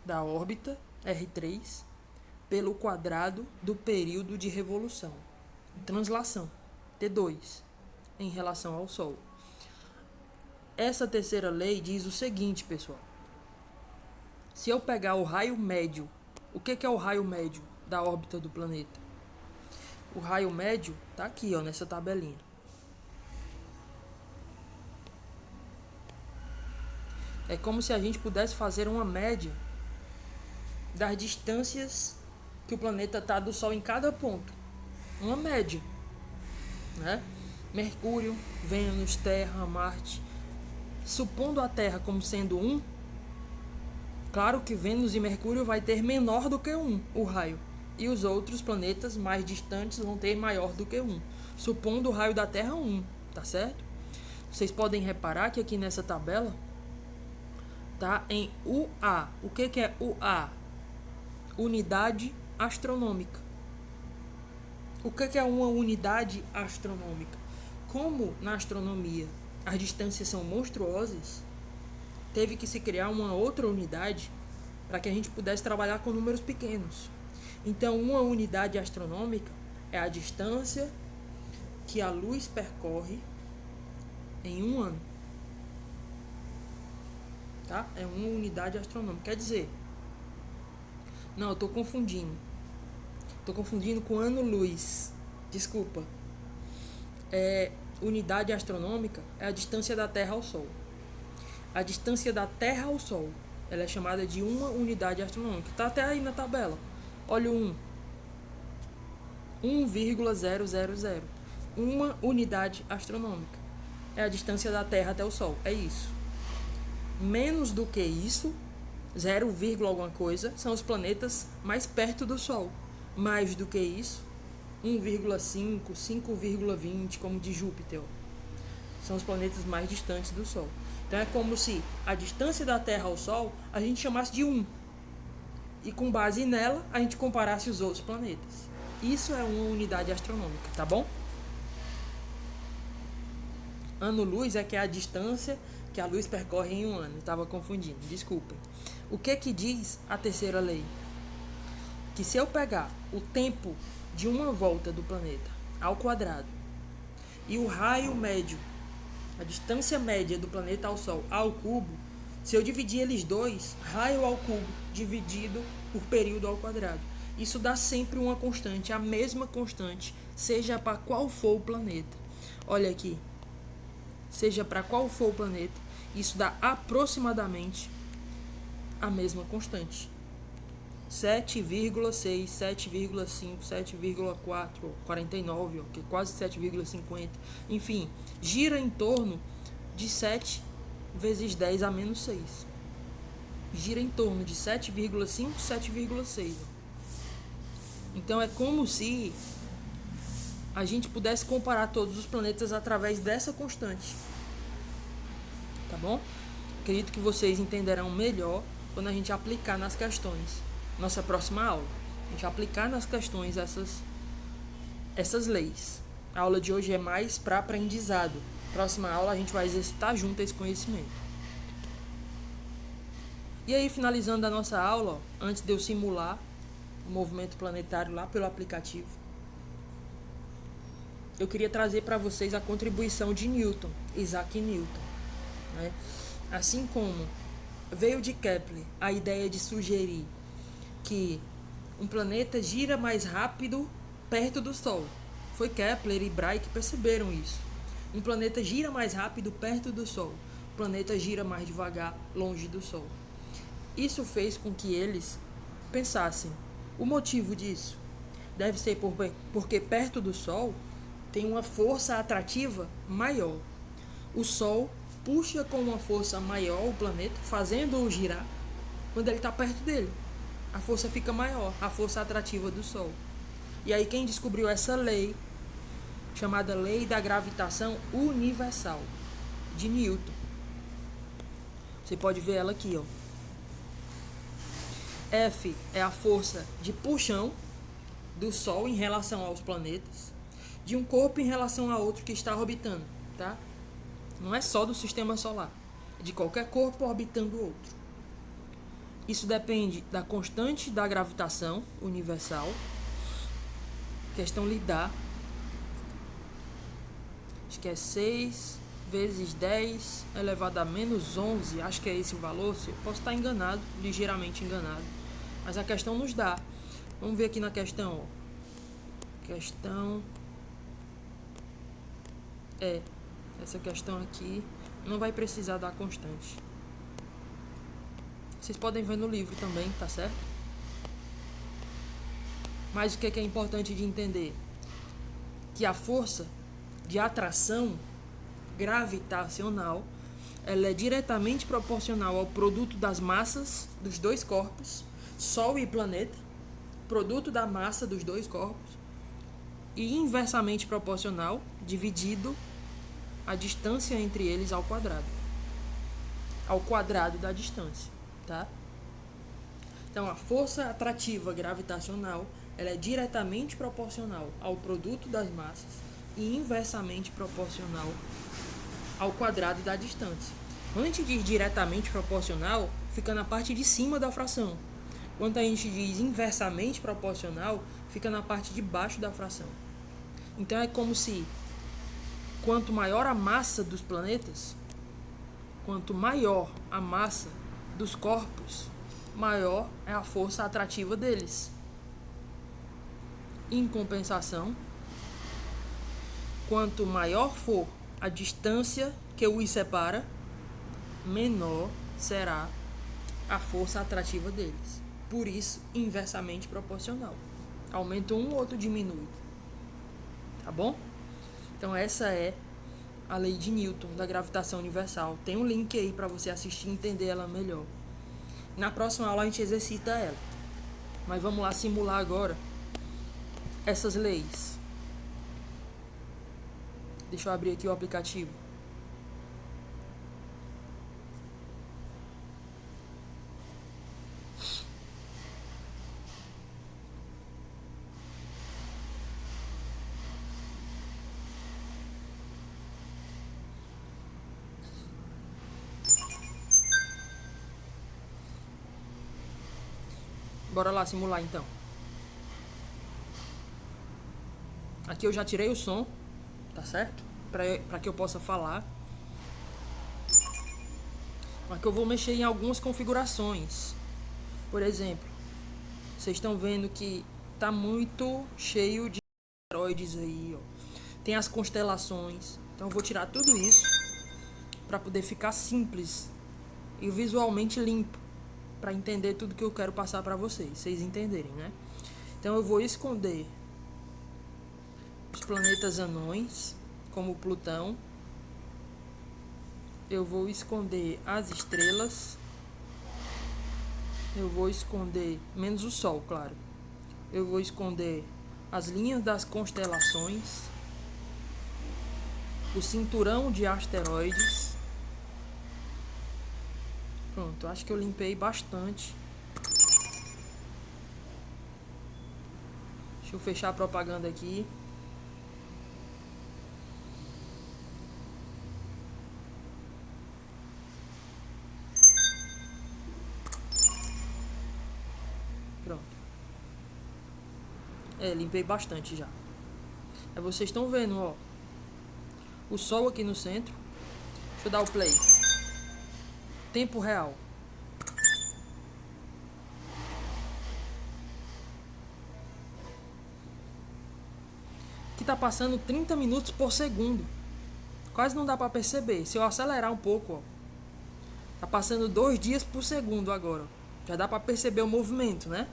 da órbita, R3, pelo quadrado do período de revolução, translação, T2, em relação ao Sol. Essa terceira lei diz o seguinte, pessoal. Se eu pegar o raio médio, o que é o raio médio da órbita do planeta? O raio médio tá aqui, ó, nessa tabelinha. É como se a gente pudesse fazer uma média das distâncias que o planeta está do Sol em cada ponto. Uma média, né? Mercúrio, Vênus, Terra, Marte. Supondo a Terra como sendo 1, claro que Vênus e Mercúrio vai ter menor do que 1, o raio. E os outros planetas mais distantes vão ter maior do que 1. Supondo o raio da Terra 1, tá certo? Vocês podem reparar que aqui nessa tabela tá em UA. O que é UA? Unidade astronômica. O que é uma unidade astronômica? Como na astronomia as distâncias são monstruosas, teve que se criar uma outra unidade para que a gente pudesse trabalhar com números pequenos. Então, uma unidade astronômica é a distância que a luz percorre em um ano. Tá? É uma unidade astronômica. Quer dizer, não, eu estou confundindo. Estou confundindo com ano-luz. Desculpa. Unidade astronômica é a distância da Terra ao Sol. A distância da Terra ao Sol, ela é chamada de uma unidade astronômica. Está até aí na tabela. Olha o 1,000. Uma unidade astronômica. É a distância da Terra até o Sol. É isso. Menos do que isso, 0, alguma coisa, são os planetas mais perto do Sol. Mais do que isso, 1,5, 5,20, como de Júpiter. São os planetas mais distantes do Sol. Então é como se a distância da Terra ao Sol a gente chamasse de 1. E com base nela, a gente comparasse os outros planetas. Isso é uma unidade astronômica, tá bom? Ano-luz é que é a distância que a luz percorre em um ano. Estava confundindo, desculpem. O que diz a terceira lei? Que se eu pegar o tempo de uma volta do planeta ao quadrado e o raio médio, a distância média do planeta ao Sol ao cubo, se eu dividir eles dois, raio ao cubo dividido por período ao quadrado, isso dá sempre uma constante, a mesma constante, seja para qual for o planeta. Olha aqui, seja para qual for o planeta, isso dá aproximadamente a mesma constante. 7,6, 7,5, 7,4, 49, que é quase 7,50. Enfim, gira em torno de 7 vezes 10 a menos 6. Gira em torno de 7,5, 7,6. Então é como se a gente pudesse comparar todos os planetas através dessa constante. Tá bom? Acredito que vocês entenderão melhor quando a gente aplicar nas questões. Nossa próxima aula, a gente aplicar nas questões essas leis. A aula de hoje é mais para aprendizado. Próxima aula a gente vai exercitar junto esse conhecimento. E aí, finalizando a nossa aula, ó, antes de eu simular o movimento planetário lá pelo aplicativo, eu queria trazer para vocês a contribuição de Newton, Isaac Newton, né? Assim como veio de Kepler a ideia de sugerir que um planeta gira mais rápido perto do Sol. Foi Kepler e Bray que perceberam isso. Um planeta gira mais rápido perto do Sol. O planeta gira mais devagar longe do Sol. Isso fez com que eles pensassem: o motivo disso deve ser porque perto do Sol tem uma força atrativa maior. O Sol puxa com uma força maior o planeta, fazendo-o girar quando ele está perto dele. A força fica maior, a força atrativa do Sol. E aí quem descobriu essa lei, chamada Lei da Gravitação Universal, de Newton. Você pode ver ela aqui, ó. F é a força de puxão do Sol em relação aos planetas, de um corpo em relação a outro que está orbitando, tá? Não é só do sistema solar, é de qualquer corpo orbitando o outro. Isso depende da constante da gravitação universal. A questão lhe dá, acho que é 6 vezes 10 elevado a menos 11, acho que é esse o valor. Eu posso estar enganado, ligeiramente enganado, mas a questão nos dá. Vamos ver aqui na questão, ó. Questão essa questão aqui não vai precisar da constante. Vocês podem ver no livro também, tá certo? Mas o que é importante de entender? Que a força de atração gravitacional, ela é diretamente proporcional ao produto das massas dos dois corpos, Sol e planeta, produto da massa dos dois corpos, e inversamente proporcional, dividido a distância entre eles ao quadrado da distância. Tá? Então a força atrativa gravitacional, ela é diretamente proporcional ao produto das massas e inversamente proporcional ao quadrado da distância. Quando a gente diz diretamente proporcional, fica na parte de cima da fração. Quando a gente diz inversamente proporcional, fica na parte de baixo da fração. Então é como se quanto maior a massa dos planetas, quanto maior a massa dos corpos, maior é a força atrativa deles. Em compensação, quanto maior for a distância que os separa, menor será a força atrativa deles. Por isso, inversamente proporcional. Aumenta um, o outro diminui. Tá bom? Então essa é a lei de Newton da gravitação universal. Tem um link aí para você assistir e entender ela melhor. Na próxima aula a gente exercita ela. Mas vamos lá simular agora essas leis. Deixa eu abrir aqui o aplicativo. Bora lá simular então. Aqui eu já tirei o som, tá certo? Para que eu possa falar. Aqui eu vou mexer em algumas configurações. Por exemplo, vocês estão vendo que tá muito cheio de asteroides aí, ó. Tem as constelações. Então eu vou tirar tudo isso para poder ficar simples e visualmente limpo, para entender tudo que eu quero passar para vocês entenderem, né? Então eu vou esconder os planetas anões, como Plutão. Eu vou esconder as estrelas. Eu vou esconder, menos o Sol, claro. Eu vou esconder as linhas das constelações, o cinturão de asteroides. Pronto, acho que eu limpei bastante. Deixa eu fechar a propaganda aqui. Pronto. Limpei bastante já. Aí vocês estão vendo, ó, o Sol aqui no centro. Deixa eu dar o play. Tempo real. Aqui tá passando 30 minutos por segundo. Quase não dá pra perceber. Se eu acelerar um pouco, ó, tá passando 2 dias por segundo agora. Já dá pra perceber o movimento, né?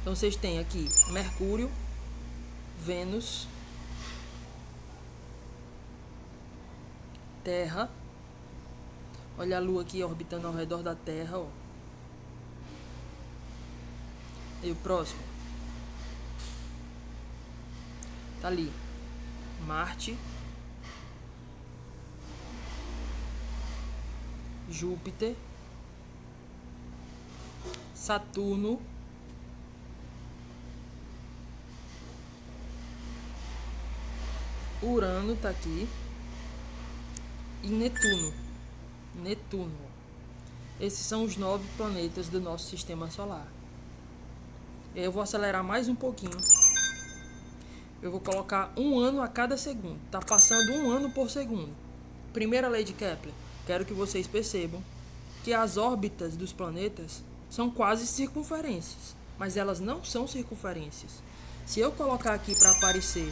Então vocês têm aqui Mercúrio, Vênus, Terra. Olha a Lua aqui orbitando ao redor da Terra, ó. E o próximo tá ali, Marte, Júpiter, Saturno, Urano tá aqui e Netuno. Esses são os 9 planetas do nosso sistema solar. Eu vou acelerar mais um pouquinho. Eu vou colocar 1 ano a cada segundo. Tá passando 1 ano por segundo. Primeira lei de Kepler. Quero que vocês percebam que as órbitas dos planetas são quase circunferências, mas elas não são circunferências. Se eu colocar aqui para aparecer,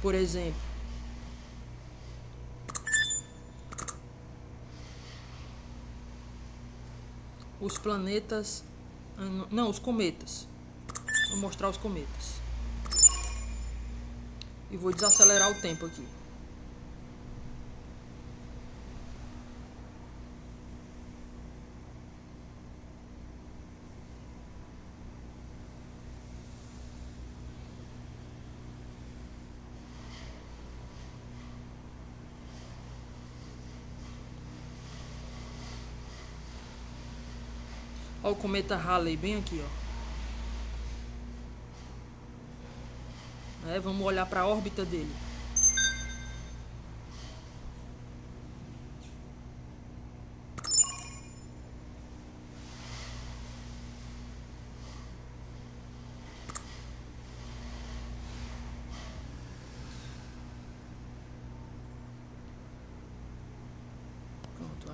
por exemplo, os planetas, não, os cometas. Vou mostrar os cometas. E vou desacelerar o tempo aqui. Olha o cometa Halley bem aqui, ó. Vamos olhar para a órbita dele.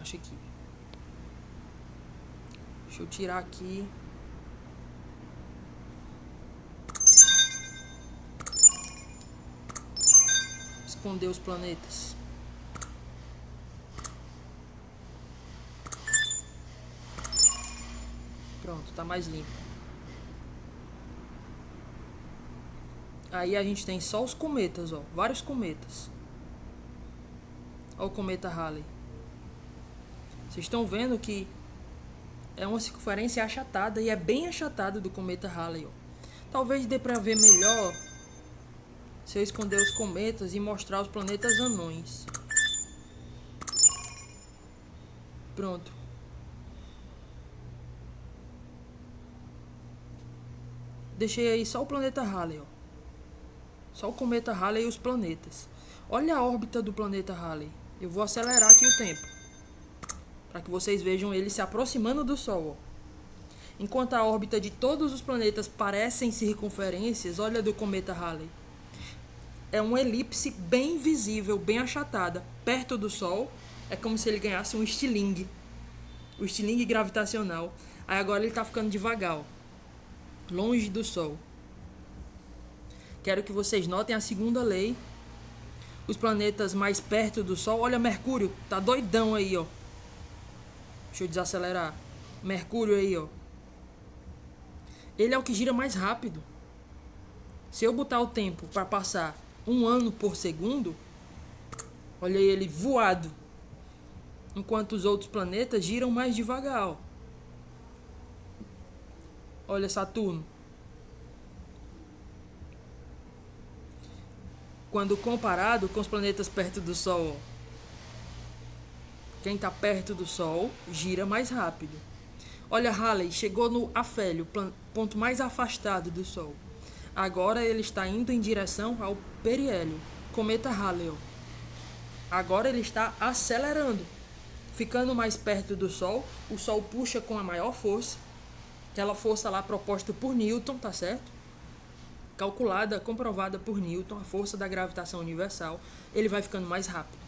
Acho aqui. Deixa eu tirar aqui. Esconder os planetas. Pronto, tá mais limpo. Aí a gente tem só os cometas, ó. Vários cometas. Ó o cometa Halley. Vocês estão vendo que é uma circunferência achatada e é bem achatada do cometa Halley, ó. Talvez dê pra ver melhor se eu esconder os cometas e mostrar os planetas anões. Pronto. Deixei aí só o planeta Halley, ó. Só o cometa Halley e os planetas. Olha a órbita do planeta Halley. Eu vou acelerar aqui o tempo, para que vocês vejam ele se aproximando do Sol, ó. Enquanto a órbita de todos os planetas parecem circunferências, olha a do cometa Halley. É uma elipse bem visível, bem achatada. Perto do Sol, é como se ele ganhasse um estilingue. O estilingue gravitacional. Aí agora ele está ficando devagar, ó. Longe do Sol. Quero que vocês notem a segunda lei. Os planetas mais perto do Sol. Olha Mercúrio, tá doidão aí, ó. Deixa eu desacelerar. Mercúrio aí, ó. Ele é o que gira mais rápido. Se eu botar o tempo para passar 1 ano por segundo, olha ele voado. Enquanto os outros planetas giram mais devagar, ó. Olha Saturno. Quando comparado com os planetas perto do Sol, ó. Quem está perto do Sol gira mais rápido. Olha Halley, chegou no Afélio, ponto mais afastado do Sol. Agora ele está indo em direção ao Periélio, cometa Halley. Agora ele está acelerando, ficando mais perto do Sol. O Sol puxa com a maior força, aquela força lá proposta por Newton, tá certo? Calculada, comprovada por Newton, a força da gravitação universal. Ele vai ficando mais rápido.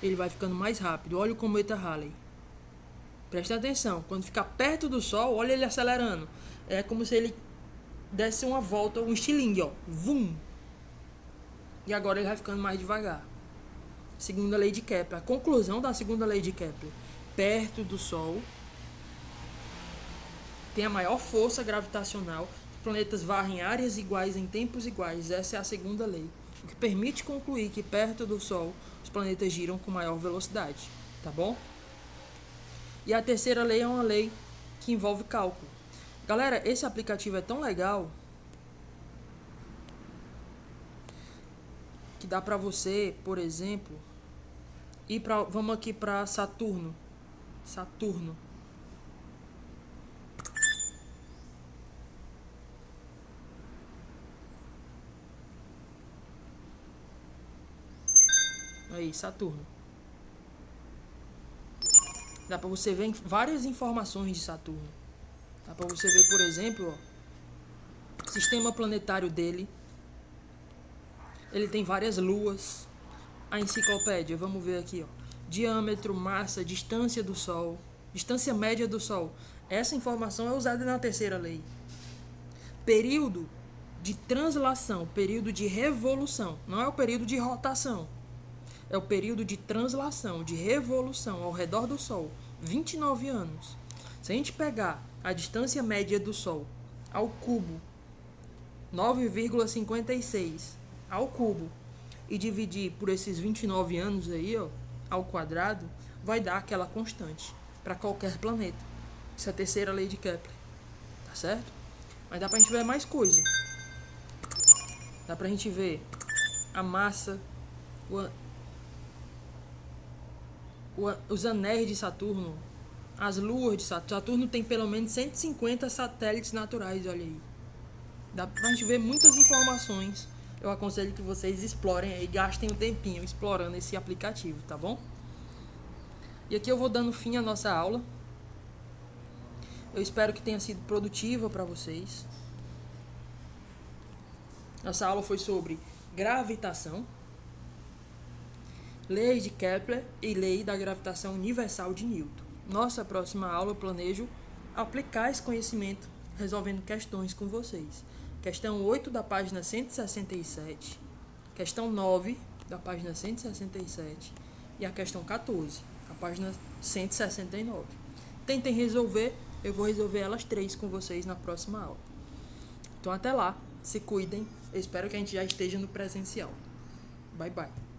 Ele vai ficando mais rápido. Olha o cometa Halley. Presta atenção. Quando ficar perto do Sol, olha ele acelerando. É como se ele desse uma volta, um estilingue, ó. Vum! E agora ele vai ficando mais devagar. Segunda lei de Kepler. A conclusão da segunda lei de Kepler. Perto do Sol, tem a maior força gravitacional. Os planetas varrem áreas iguais em tempos iguais. Essa é a segunda lei. O que permite concluir que perto do Sol, os planetas giram com maior velocidade. Tá bom? E a terceira lei é uma lei que envolve cálculo. Galera, esse aplicativo é tão legal que dá pra você, por exemplo, ir pra, vamos aqui pra Saturno. Saturno. Aí, Saturno. Dá pra você ver várias informações de Saturno. Dá pra você ver, por exemplo, ó, o sistema planetário dele. Ele tem várias luas. A enciclopédia, vamos ver aqui, ó. Diâmetro, massa, distância do Sol, distância média do Sol. Essa informação é usada na terceira lei. Período de translação, período de revolução. Não é o período de rotação. É o período de translação, de revolução ao redor do Sol. 29 anos. Se a gente pegar a distância média do Sol ao cubo, 9,56 ao cubo, e dividir por esses 29 anos aí, ó, ao quadrado, vai dar aquela constante para qualquer planeta. Essa é a terceira lei de Kepler. Tá certo? Mas dá pra gente ver mais coisa. Dá pra gente ver a massa, os anéis de Saturno, as luas de Saturno. Saturno tem pelo menos 150 satélites naturais, olha aí. Dá pra gente ver muitas informações. Eu aconselho que vocês explorem aí, gastem um tempinho explorando esse aplicativo, tá bom? E aqui eu vou dando fim à nossa aula. Eu espero que tenha sido produtiva para vocês. Nossa aula foi sobre gravitação. Lei de Kepler e Lei da Gravitação Universal de Newton. Nossa próxima aula eu planejo aplicar esse conhecimento resolvendo questões com vocês. Questão 8 da página 167, questão 9 da página 167 e a questão 14, a página 169. Tentem resolver, eu vou resolver elas 3 com vocês na próxima aula. Então até lá, se cuidem, eu espero que a gente já esteja no presencial. Bye, bye.